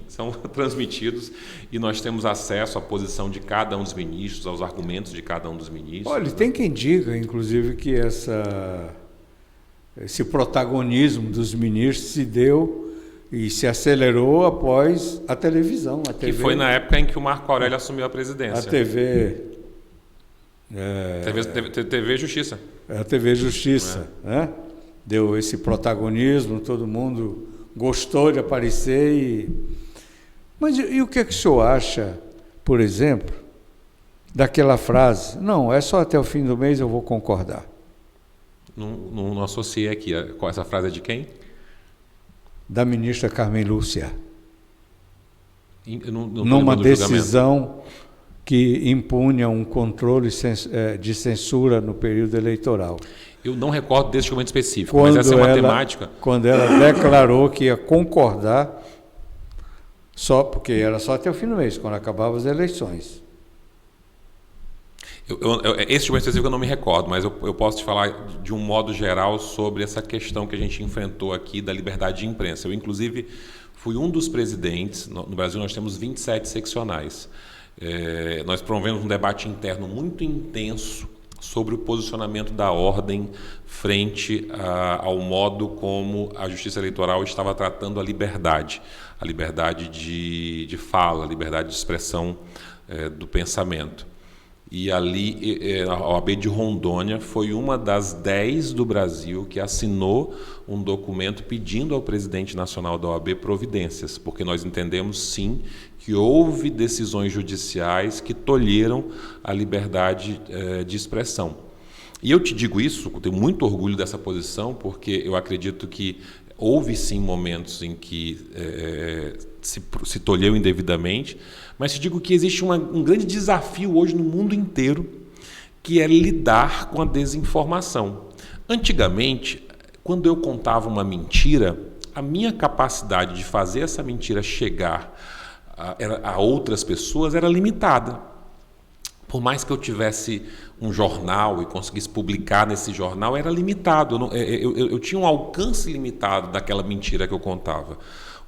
são transmitidos e nós temos acesso à posição de cada um dos ministros, aos argumentos de cada um dos ministros.
Olha, tem quem diga, inclusive, que esse protagonismo dos ministros se deu e se acelerou após a televisão. A TV,
que foi na época em que o Marco Aurélio assumiu a presidência.
A TV...
TV Justiça.
A TV Justiça, né? Deu esse protagonismo, todo mundo gostou de aparecer. Mas e o que o senhor acha, por exemplo, daquela frase? Não, é só até o fim do mês eu vou concordar.
Não associei aqui. Essa frase é de quem?
Da ministra Carmen Lúcia.
Numa
decisão que impunha um controle de censura no período eleitoral.
Eu não recordo desse documento específico, mas essa é uma temática.
Quando ela declarou que ia concordar, porque era só até o fim do mês, quando acabavam as eleições.
Esse documento específico eu não me recordo, mas eu posso te falar de um modo geral sobre essa questão que a gente enfrentou aqui da liberdade de imprensa. Eu, inclusive, fui um dos presidentes. No Brasil, nós temos 27 seccionais. Nós promovemos um debate interno muito intenso sobre o posicionamento da ordem frente ao modo como a Justiça Eleitoral estava tratando a liberdade de fala, a liberdade de expressão do pensamento. E ali, a OAB de Rondônia foi uma das 10 do Brasil que assinou um documento pedindo ao presidente nacional da OAB providências, porque nós entendemos, sim, que houve decisões judiciais que tolheram a liberdade de expressão. E eu te digo isso, eu tenho muito orgulho dessa posição, porque eu acredito que houve, sim, momentos em que se tolheu indevidamente, mas te digo que existe um grande desafio hoje no mundo inteiro, que é lidar com a desinformação. Antigamente, quando eu contava uma mentira, a minha capacidade de fazer essa mentira chegar a outras pessoas era limitada. Por mais que eu tivesse um jornal e conseguisse publicar nesse jornal, era limitado. Eu tinha um alcance limitado daquela mentira que eu contava.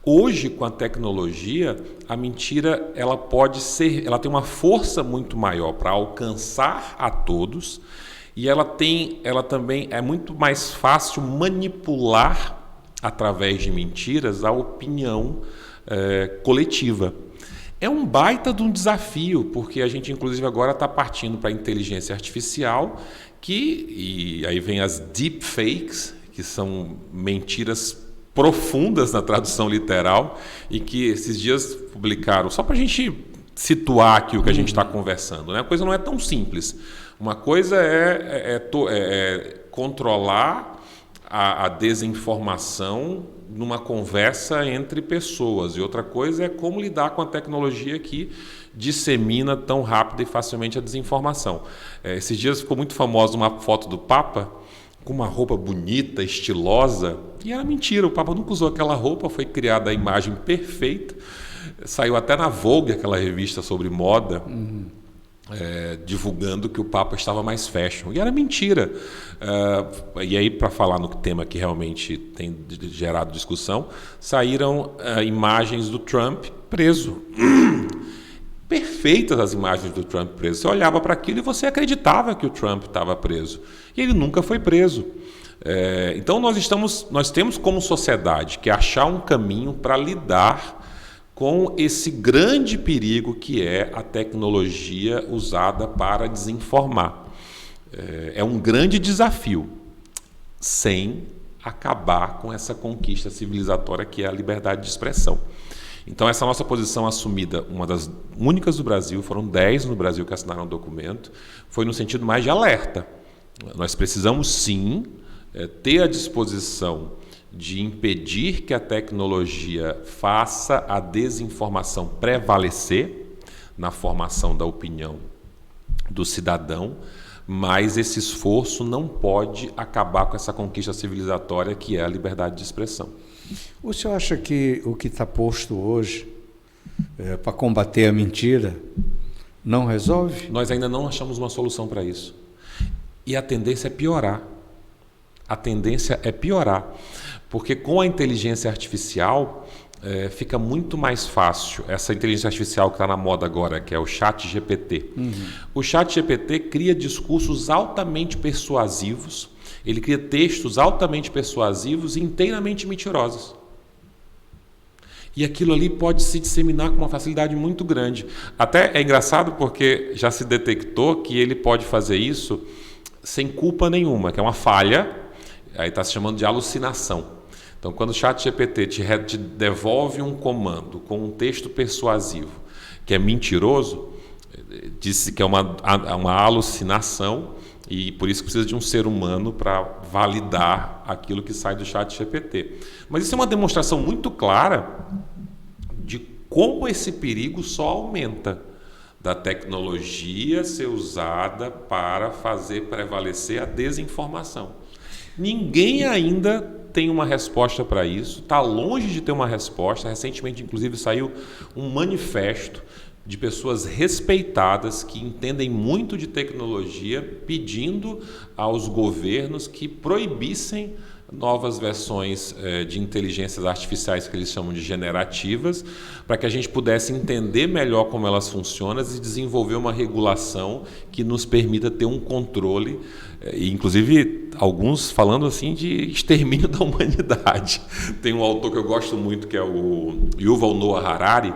Hoje, com a tecnologia, a mentira ela tem uma força muito maior para alcançar a todos, e ela também é muito mais fácil manipular através de mentiras a opinião coletiva. É um baita de um desafio, porque a gente inclusive agora está partindo para a inteligência artificial, e aí vem as deepfakes, que são mentiras profundas na tradução literal, e que esses dias publicaram, só para a gente situar aqui o que a gente está conversando, né? A coisa não é tão simples. Uma coisa é controlar a desinformação numa conversa entre pessoas, e outra coisa é como lidar com a tecnologia que dissemina tão rápido e facilmente a desinformação. Esses dias ficou muito famosa uma foto do Papa com uma roupa bonita, estilosa, e era mentira, o Papa nunca usou aquela roupa, foi criada a imagem perfeita, saiu até na Vogue, aquela revista sobre moda, divulgando que o Papa estava mais fashion, e era mentira. E aí, para falar no tema que realmente tem gerado discussão, saíram imagens do Trump preso. Perfeitas as imagens do Trump preso. Você olhava para aquilo e você acreditava que o Trump estava preso. E ele nunca foi preso. Então nós temos como sociedade que achar um caminho para lidar com esse grande perigo que é a tecnologia usada para desinformar. É um grande desafio, sem acabar com essa conquista civilizatória que é a liberdade de expressão. Então, essa nossa posição assumida, uma das únicas do Brasil, foram 10 no Brasil que assinaram o documento, foi no sentido mais de alerta. Nós precisamos, sim, ter a disposição de impedir que a tecnologia faça a desinformação prevalecer na formação da opinião do cidadão, mas esse esforço não pode acabar com essa conquista civilizatória que é a liberdade de expressão.
O senhor acha que o que está posto hoje para combater a mentira não resolve?
Nós ainda não achamos uma solução para isso. E a tendência é piorar. A tendência é piorar. Porque com a inteligência artificial fica muito mais fácil. Essa inteligência artificial que está na moda agora, que é o ChatGPT. O ChatGPT cria discursos altamente persuasivos. Ele cria textos altamente persuasivos e inteiramente mentirosos. E aquilo ali pode se disseminar com uma facilidade muito grande. Até é engraçado porque já se detectou que ele pode fazer isso sem culpa nenhuma, que é uma falha, aí está se chamando de alucinação. Então, quando o ChatGPT te devolve um comando com um texto persuasivo que é mentiroso, disse que é uma alucinação, e por isso precisa de um ser humano para validar aquilo que sai do ChatGPT. Mas isso é uma demonstração muito clara de como esse perigo só aumenta, da tecnologia ser usada para fazer prevalecer a desinformação. Ninguém ainda tem uma resposta para isso, está longe de ter uma resposta. Recentemente, inclusive, saiu um manifesto de pessoas respeitadas que entendem muito de tecnologia, pedindo aos governos que proibissem novas versões de inteligências artificiais, que eles chamam de generativas, para que a gente pudesse entender melhor como elas funcionam e desenvolver uma regulação que nos permita ter um controle, e inclusive alguns falando assim de extermínio da humanidade. Tem um autor que eu gosto muito, que é o Yuval Noah Harari,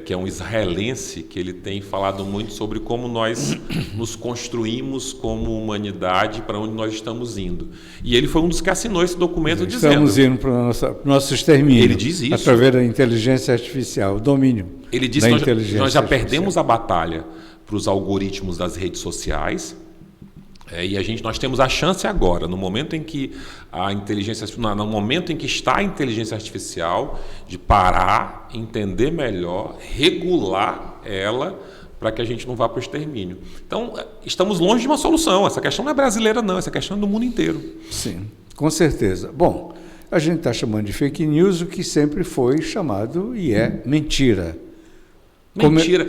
que é um israelense, que ele tem falado muito sobre como nós nos construímos como humanidade, para onde nós estamos indo. E ele foi um dos que assinou esse documento dizendo...
Estamos indo para o nosso extermínio.
Ele diz isso.
Através da inteligência artificial, o domínio.
Ele diz que nós já perdemos a batalha para os algoritmos das redes sociais, e nós temos a chance agora, no momento em que está a inteligência artificial, de parar, entender melhor, regular ela, para que a gente não vá para o extermínio. Então, estamos longe de uma solução. Essa questão não é brasileira, não. Essa questão é do mundo inteiro.
Sim, com certeza. Bom, a gente está chamando de fake news o que sempre foi chamado e é mentira.
Mentira.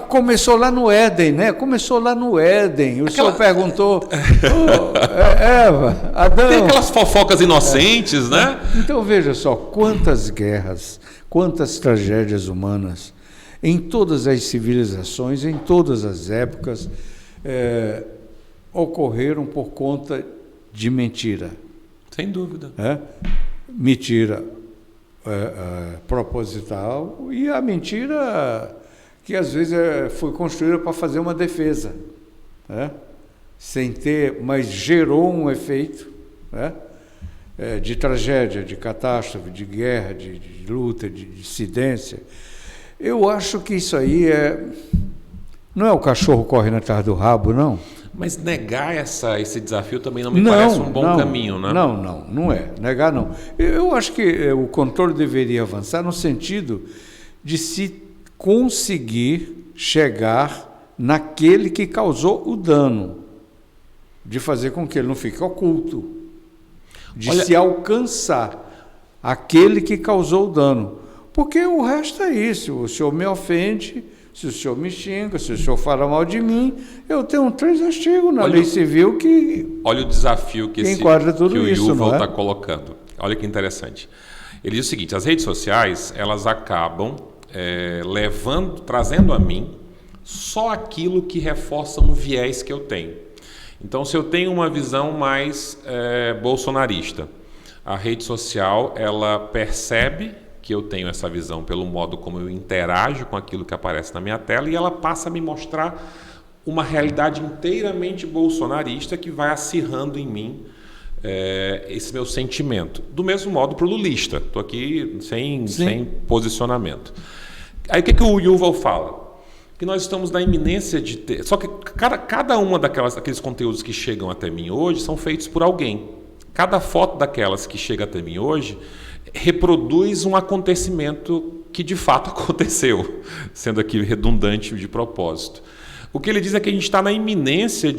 Começou lá no Éden, né? Começou lá no Éden. O senhor perguntou, Eva, Adão...
Tem aquelas fofocas inocentes, né?
Então veja só, quantas guerras, quantas tragédias humanas, em todas as civilizações, em todas as épocas, ocorreram por conta de mentira.
Sem dúvida.
Mentira proposital e a mentira que às vezes foi construída para fazer uma defesa, sem ter, mas gerou um efeito de tragédia, de catástrofe, de guerra, de luta, de dissidência. Eu acho que isso aí não é o cachorro correndo atrás do rabo, não.
Mas negar esse desafio também não me parece um bom caminho, né?
Não é. Negar não. Eu acho que o controle deveria avançar no sentido de se conseguir chegar naquele que causou o dano, de fazer com que ele não fique oculto, de se alcançar aquele que causou o dano. Porque o resto é isso. O senhor me ofende, se o senhor me xinga, se o senhor fala mal de mim, eu tenho 3 artigos na lei civil que...
Olha o desafio que o Yuval está colocando. Olha que interessante. Ele diz o seguinte: as redes sociais, elas acabam trazendo a mim só aquilo que reforça um viés que eu tenho. Então, se eu tenho uma visão mais bolsonarista, a rede social, ela percebe que eu tenho essa visão pelo modo como eu interajo com aquilo que aparece na minha tela, e ela passa a me mostrar uma realidade inteiramente bolsonarista que vai acirrando em mim esse meu sentimento. Do mesmo modo para o lulista. Estou aqui sem posicionamento. Aí o que o Yuval fala? Que nós estamos na iminência de ter... Só que cada uma daqueles conteúdos que chegam até mim hoje são feitos por alguém. Cada foto daquelas que chega até mim hoje reproduz um acontecimento que de fato aconteceu, sendo aqui redundante de propósito. O que ele diz é que a gente está na iminência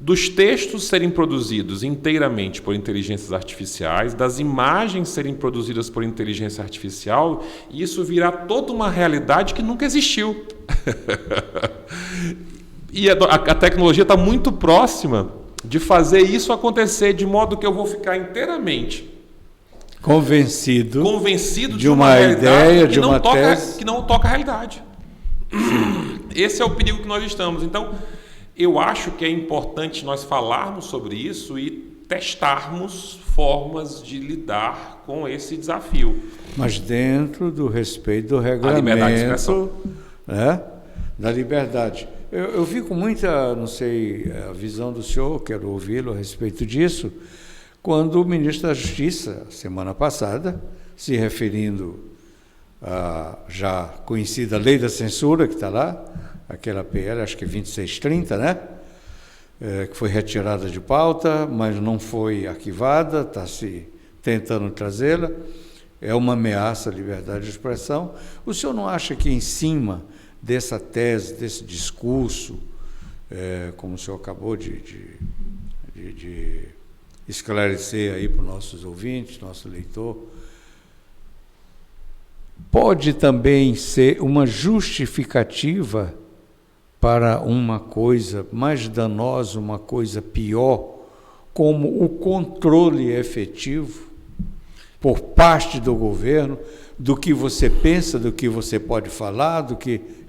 dos textos serem produzidos inteiramente por inteligências artificiais, das imagens serem produzidas por inteligência artificial, e isso virar toda uma realidade que nunca existiu. E a tecnologia está muito próxima de fazer isso acontecer, de modo que eu vou ficar inteiramente convencido de uma ideia, de uma tese que não toca a realidade. Esse é o perigo que nós estamos. Então, eu acho que é importante nós falarmos sobre isso e testarmos formas de lidar com esse desafio.
Mas dentro do respeito do regulamento,
liberdade de expressão,
da liberdade. Eu vi com muita, não sei, a visão do senhor, quero ouvi-lo a respeito disso, quando o ministro da Justiça, semana passada, se referindo à já conhecida lei da censura, que está lá, aquela PL, acho que 2630, né? Que foi retirada de pauta, mas não foi arquivada, está se tentando trazê-la, é uma ameaça à liberdade de expressão. O senhor não acha que em cima dessa tese, desse discurso, como o senhor acabou de esclarecer aí para os nossos ouvintes, nosso leitor, pode também ser uma justificativa para uma coisa mais danosa, uma coisa pior, como o controle efetivo por parte do governo do que você pensa, do que você pode falar,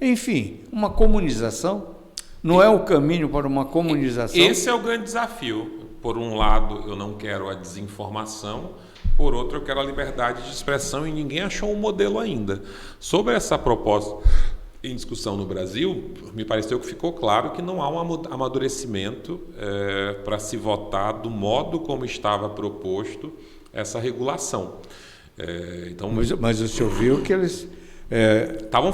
enfim, uma comunização? Não é o caminho para uma comunização?
Esse é o grande desafio. Por um lado, eu não quero a desinformação, por outro, eu quero a liberdade de expressão, e ninguém achou um modelo ainda. Sobre essa proposta em discussão no Brasil, me pareceu que ficou claro que não há um amadurecimento para se votar do modo como estava proposto essa regulação. Então,
mas o senhor viu que eles...
estavam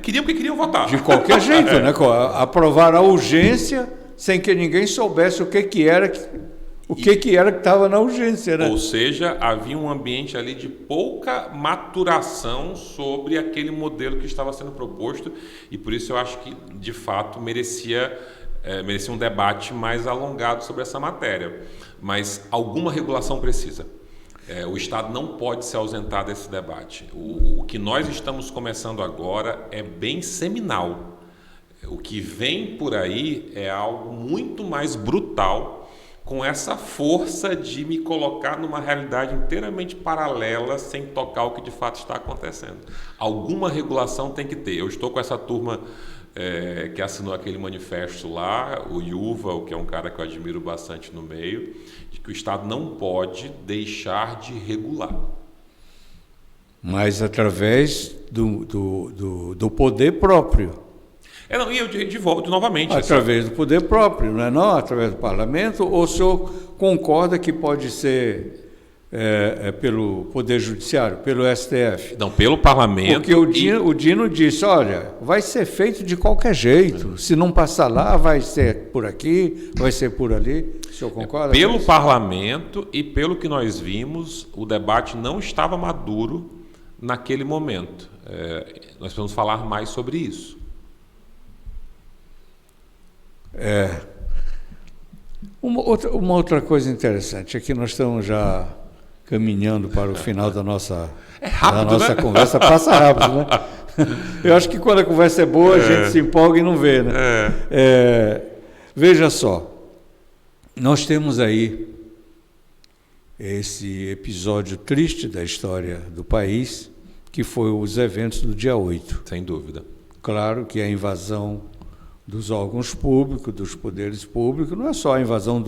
queriam votar.
De qualquer jeito, né? Aprovar a urgência sem que ninguém soubesse o que era que estava na urgência, né?
Ou seja, havia um ambiente ali de pouca maturação sobre aquele modelo que estava sendo proposto, e por isso eu acho que, de fato, merecia um debate mais alongado sobre essa matéria. Mas alguma regulação precisa. O Estado não pode se ausentar desse debate. O que nós estamos começando agora é bem seminal. O que vem por aí é algo muito mais brutal, com essa força de me colocar numa realidade inteiramente paralela, sem tocar o que de fato está acontecendo. Alguma regulação tem que ter. Eu estou com essa turma que assinou aquele manifesto lá, o Yuval, que é um cara que eu admiro bastante no meio, de que o Estado não pode deixar de regular.
Mas através do poder próprio.
Não, e eu de volta novamente.
Através do poder próprio, não é não? Através do parlamento, ou o senhor concorda que pode ser pelo Poder Judiciário, pelo STF?
Não, pelo parlamento.
Porque o Dino disse, olha, vai ser feito de qualquer jeito. Se não passar lá, vai ser por aqui, vai ser por ali. O senhor concorda?
Pelo parlamento e pelo que nós vimos, o debate não estava maduro naquele momento. Nós precisamos falar mais sobre isso.
Uma outra coisa interessante é que nós estamos já caminhando para o final da nossa,
rápido, né?
Conversa. Passa rápido, né? Eu acho que quando a conversa é boa, a gente se empolga e não vê, né? Veja só, nós temos aí esse episódio triste da história do país, que foi os eventos do dia 8.
Sem dúvida.
Claro que a invasão dos órgãos públicos, dos poderes públicos, não é só a invasão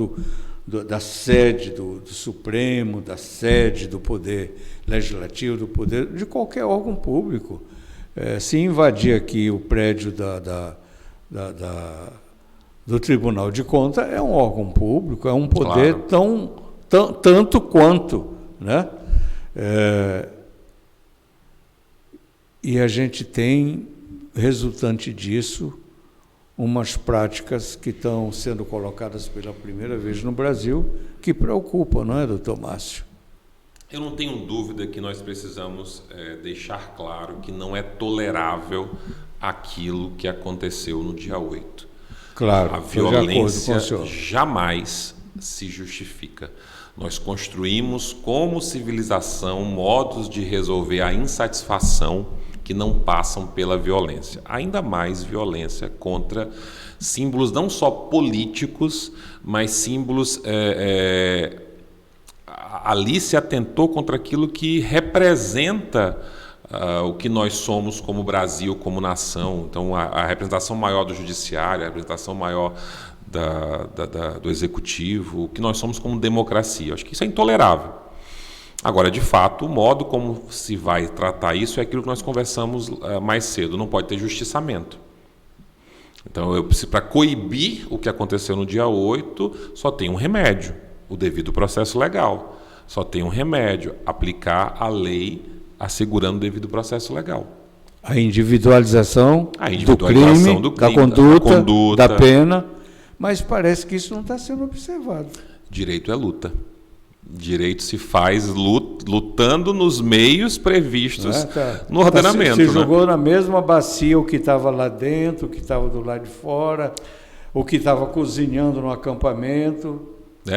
da sede do Supremo, da sede do Poder Legislativo, do poder de qualquer órgão público. Se invadir aqui o prédio do Tribunal de Contas, é um órgão público, é um poder tanto quanto, né? E a gente tem, resultante disso, umas práticas que estão sendo colocadas pela primeira vez no Brasil, que preocupam, não é, doutor Márcio?
Eu não tenho dúvida que nós precisamos deixar claro que não é tolerável aquilo que aconteceu no dia 8.
Claro,
a violência jamais se justifica. Nós construímos como civilização modos de resolver a insatisfação que não passam pela violência. Ainda mais violência contra símbolos não só políticos, mas símbolos... Ali se atentou contra aquilo que representa o que nós somos como Brasil, como nação. Então, a representação maior do judiciário, a representação maior do executivo, o que nós somos como democracia. Eu acho que isso é intolerável. Agora, de fato, o modo como se vai tratar isso é aquilo que nós conversamos mais cedo. Não pode ter justiçamento. Então, para coibir o que aconteceu no dia 8, só tem um remédio, o devido processo legal. Só tem um remédio, aplicar a lei assegurando o devido processo legal.
A individualização do crime, da conduta, da pena, mas parece que isso não está sendo observado.
Direito é luta. Direito se faz lutando nos meios previstos no ordenamento.
Se jogou na mesma bacia o que estava lá dentro, o que estava do lado de fora, o que estava cozinhando no acampamento.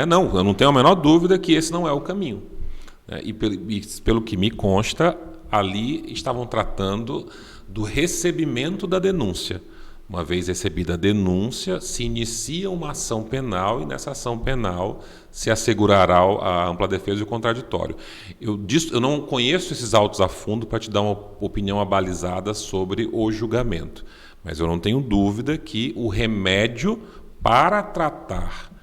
Não, eu não tenho a menor dúvida que esse não é o caminho. E pelo que me consta, ali estavam tratando do recebimento da denúncia. Uma vez recebida a denúncia, se inicia uma ação penal e nessa ação penal se assegurará a ampla defesa e o contraditório. Eu não conheço esses autos a fundo para te dar uma opinião abalizada sobre o julgamento, mas eu não tenho dúvida que o remédio para tratar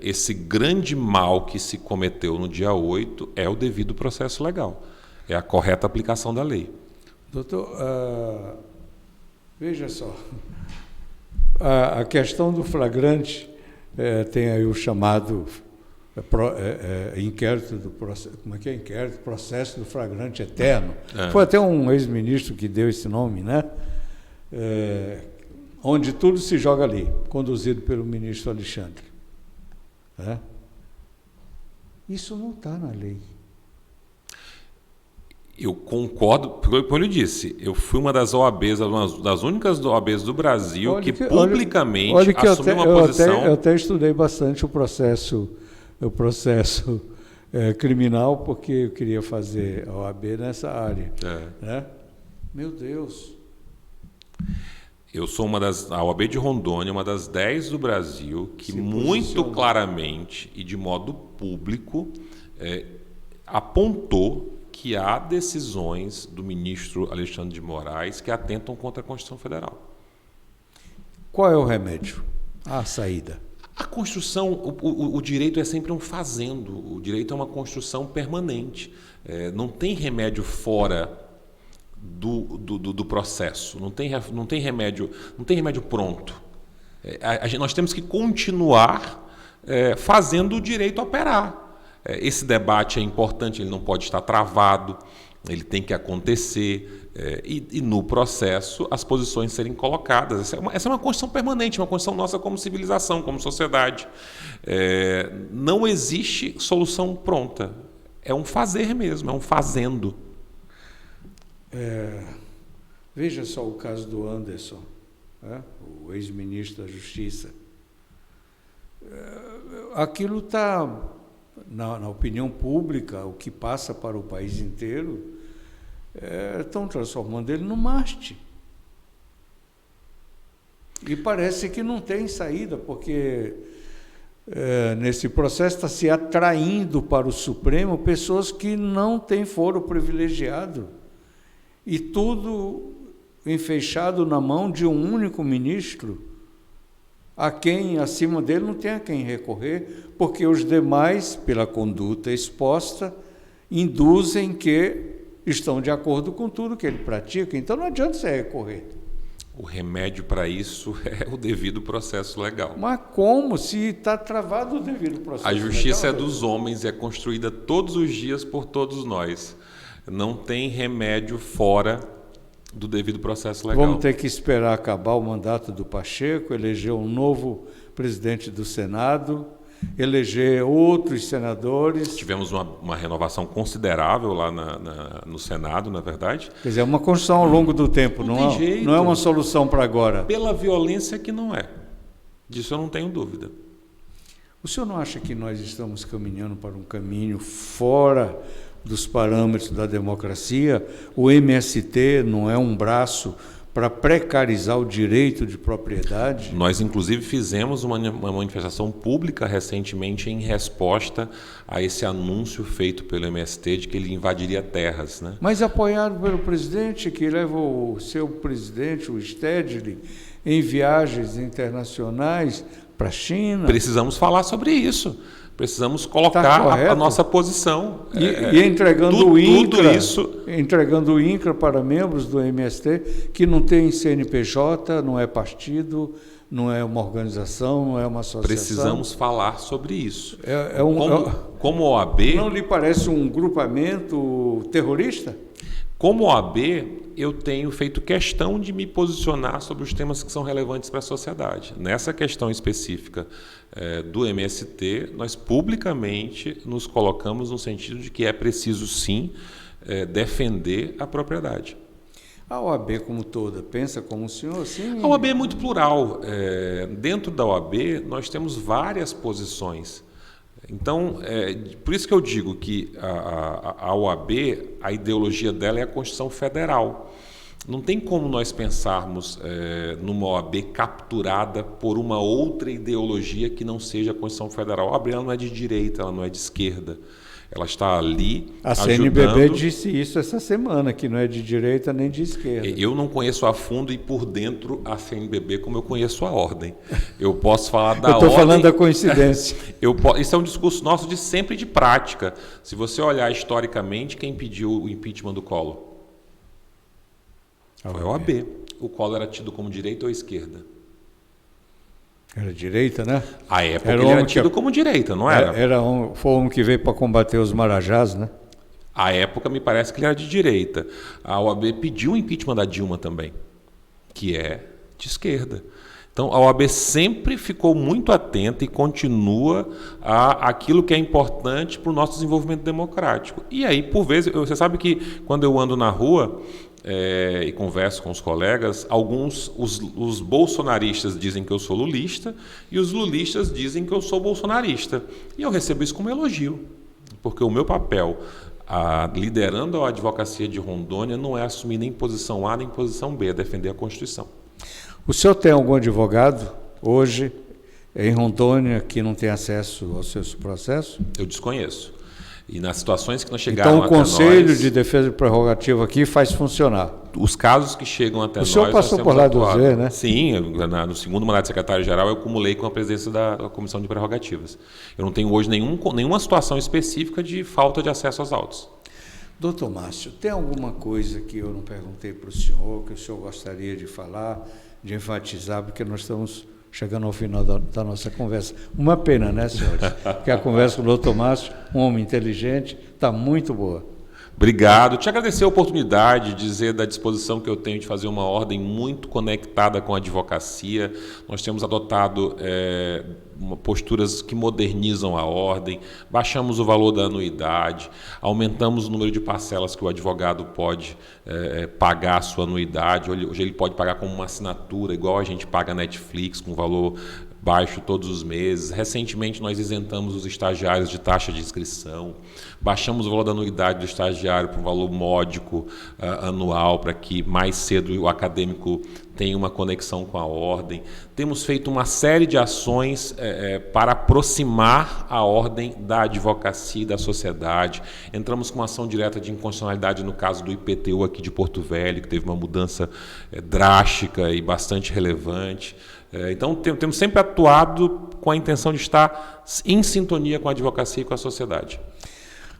esse grande mal que se cometeu no dia 8 é o devido processo legal, é a correta aplicação da lei.
Doutor, veja só, a questão do flagrante tem aí o chamado inquérito do processo, como é que é inquérito? Processo do flagrante eterno. Foi até um ex-ministro que deu esse nome, né? Onde tudo se joga ali, conduzido pelo ministro Alexandre. Isso não está na lei.
Eu concordo, como eu disse, eu fui uma das OABs, uma das únicas OABs do Brasil que publicamente assumiu uma posição...
Eu até estudei bastante o processo criminal, porque eu queria fazer a OAB nessa área. Né? Meu Deus!
Eu sou a OAB de Rondônia, uma das 10 do Brasil que muito claramente e de modo público apontou que há decisões do ministro Alexandre de Moraes que atentam contra a Constituição Federal.
Qual é o remédio? A saída?
A construção, o direito é sempre um fazendo, o direito é uma construção permanente. Não tem remédio fora do processo, não tem remédio pronto. Nós temos que continuar fazendo o direito operar. Esse debate é importante, ele não pode estar travado, ele tem que acontecer e no processo as posições serem colocadas. Essa é uma construção permanente, uma construção nossa como civilização, como sociedade. Não existe solução pronta, é um fazer mesmo, é um fazendo.
Veja só o caso do Anderson, o ex-ministro da Justiça. Aquilo está, na opinião pública, o que passa para o país inteiro, estão transformando ele no Marte. E parece que não tem saída, porque nesse processo está se atraindo para o Supremo pessoas que não têm foro privilegiado. E tudo enfeixado na mão de um único ministro, a quem, acima dele, não tem a quem recorrer, porque os demais, pela conduta exposta, induzem que estão de acordo com tudo que ele pratica. Então não adianta você recorrer.
O remédio para isso é o devido processo legal.
Mas como? Se está travado o devido processo legal?
A justiça é dos homens e é construída todos os dias por todos nós. Não tem remédio fora do devido processo legal.
Vamos ter que esperar acabar o mandato do Pacheco, eleger um novo presidente do Senado, eleger outros senadores.
Tivemos uma renovação considerável lá no Senado, na verdade.
Quer dizer, é uma construção ao longo do tempo, não é uma solução para agora.
Pela violência que não é. Disso eu não tenho dúvida.
O senhor não acha que nós estamos caminhando para um caminho fora dos parâmetros da democracia? O MST não é um braço para precarizar o direito de propriedade?
Nós, inclusive, fizemos uma manifestação pública recentemente em resposta a esse anúncio feito pelo MST de que ele invadiria terras, né?
Mas apoiado pelo presidente, que leva o seu presidente, o Stedley, em viagens internacionais para a China.
Precisamos falar sobre isso. Precisamos colocar a nossa posição.
E entregando o INCRA, entregando o INCRA para membros do MST, que não tem CNPJ, não é partido, não é uma organização, não é uma associação.
Precisamos falar sobre isso.
Como
OAB...
Não lhe parece um grupamento terrorista?
Como OAB, eu tenho feito questão de me posicionar sobre os temas que são relevantes para a sociedade. Nessa questão específica do MST, nós publicamente nos colocamos no sentido de que é preciso, sim, defender a propriedade.
A OAB como toda, pensa como o senhor? Sim.
A OAB é muito plural. Dentro da OAB, nós temos várias posições. Então, por isso que eu digo que a OAB, a ideologia dela é a Constituição Federal. Não tem como nós pensarmos numa OAB capturada por uma outra ideologia que não seja a Constituição Federal. A OAB ela não é de direita, ela não é de esquerda. Ela está ali
A CNBB disse isso essa semana, que não é de direita nem de esquerda.
Eu não conheço a fundo e por dentro a CNBB como eu conheço a ordem. Eu posso falar da ordem...
Eu estou falando da coincidência.
Isso é um discurso nosso de sempre de prática. Se você olhar historicamente, quem pediu o impeachment do Collor? Foi a OAB. O Collor era tido como direita ou esquerda?
Era direita, né?
À época ele era tido como direita, não era?
Foi um que veio para combater os marajás, né?
À época me parece que ele era de direita. A OAB pediu o impeachment da Dilma também, que é de esquerda. Então a OAB sempre ficou muito atenta e continua àquilo que é importante para o nosso desenvolvimento democrático. E aí, por vezes, você sabe que quando eu ando na rua... e converso com os colegas, os bolsonaristas dizem que eu sou lulista e os lulistas dizem que eu sou bolsonarista. E eu recebo isso como elogio, porque o meu papel liderando a advocacia de Rondônia não é assumir nem posição A nem posição B, é defender a Constituição.
O senhor tem algum advogado hoje em Rondônia que não tem acesso aos seus processos?
Eu desconheço. E nas situações que nós chegaram
até nós... Então o Conselho de Defesa de Prerrogativa aqui faz funcionar.
Os casos que chegam até nós...
O senhor passou por lá do Zé, né?
Sim, no segundo mandato de secretário-geral eu acumulei com a presidência da Comissão de Prerrogativas. Eu não tenho hoje nenhuma situação específica de falta de acesso aos autos.
Doutor Márcio, tem alguma coisa que eu não perguntei para o senhor, que o senhor gostaria de falar, de enfatizar, porque nós estamos chegando ao final da nossa conversa. Uma pena, né, senhores? Porque a conversa com o doutor Márcio, um homem inteligente, está muito boa.
Obrigado. Te agradecer a oportunidade, dizer da disposição que eu tenho de fazer uma ordem muito conectada com a advocacia. Nós temos adotado posturas que modernizam a ordem, baixamos o valor da anuidade, aumentamos o número de parcelas que o advogado pode pagar a sua anuidade. Hoje ele pode pagar como uma assinatura, igual a gente paga a Netflix, com valor baixo todos os meses. Recentemente nós isentamos os estagiários de taxa de inscrição, baixamos o valor da anuidade do estagiário para um valor módico anual, para que mais cedo o acadêmico tenha uma conexão com a ordem. Temos feito uma série de ações para aproximar a ordem da advocacia e da sociedade. Entramos com uma ação direta de inconstitucionalidade no caso do IPTU aqui de Porto Velho, que teve uma mudança drástica e bastante relevante. Então, temos sempre atuado com a intenção de estar em sintonia com a advocacia e com a sociedade.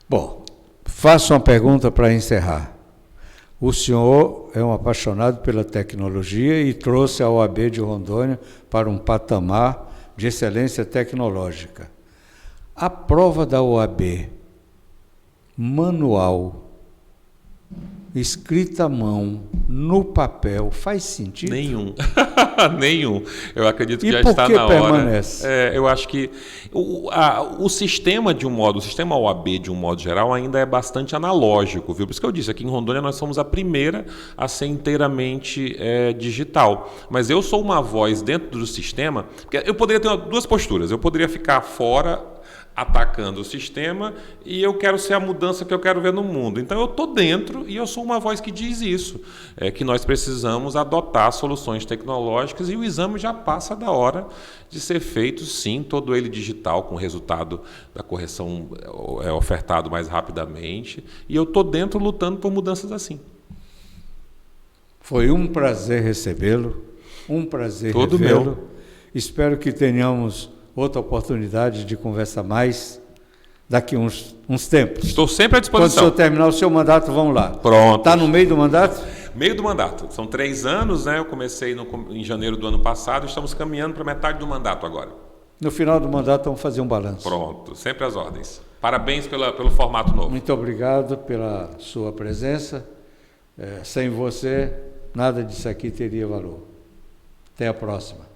Bom, faço uma pergunta para encerrar. O senhor é um apaixonado pela tecnologia e trouxe a OAB de Rondônia para um patamar de excelência tecnológica. A prova da OAB, manual, escrita à mão, no papel, faz sentido?
Nenhum. Nenhum. Eu acredito que já
está
na hora.
Permanece?
Eu acho que o sistema o sistema OAB de um modo geral ainda é bastante analógico, viu? Por isso que eu disse, aqui em Rondônia nós somos a primeira a ser inteiramente digital. Mas eu sou uma voz dentro do sistema, porque eu poderia ter duas posturas. Eu poderia ficar fora atacando o sistema e eu quero ser a mudança que eu quero ver no mundo. Então eu estou dentro e eu sou uma voz que diz isso, que nós precisamos adotar soluções tecnológicas e o exame já passa da hora de ser feito, sim, todo ele digital, com o resultado da correção ofertado mais rapidamente, e eu estou dentro lutando por mudanças assim.
Foi um prazer recebê-lo, um prazer
todo
revê-lo.
Meu.
Espero que tenhamos outra oportunidade de conversar mais daqui uns tempos.
Estou sempre à disposição.
Quando o senhor terminar o seu mandato, vamos lá.
Pronto.
Está no meio do mandato?
Meio do mandato. São 3 anos, né? Eu comecei em janeiro do ano passado, estamos caminhando para metade do mandato agora.
No final do mandato, vamos fazer um balanço.
Pronto, sempre às ordens. Parabéns pelo formato novo.
Muito obrigado pela sua presença. Sem você, nada disso aqui teria valor. Até a próxima.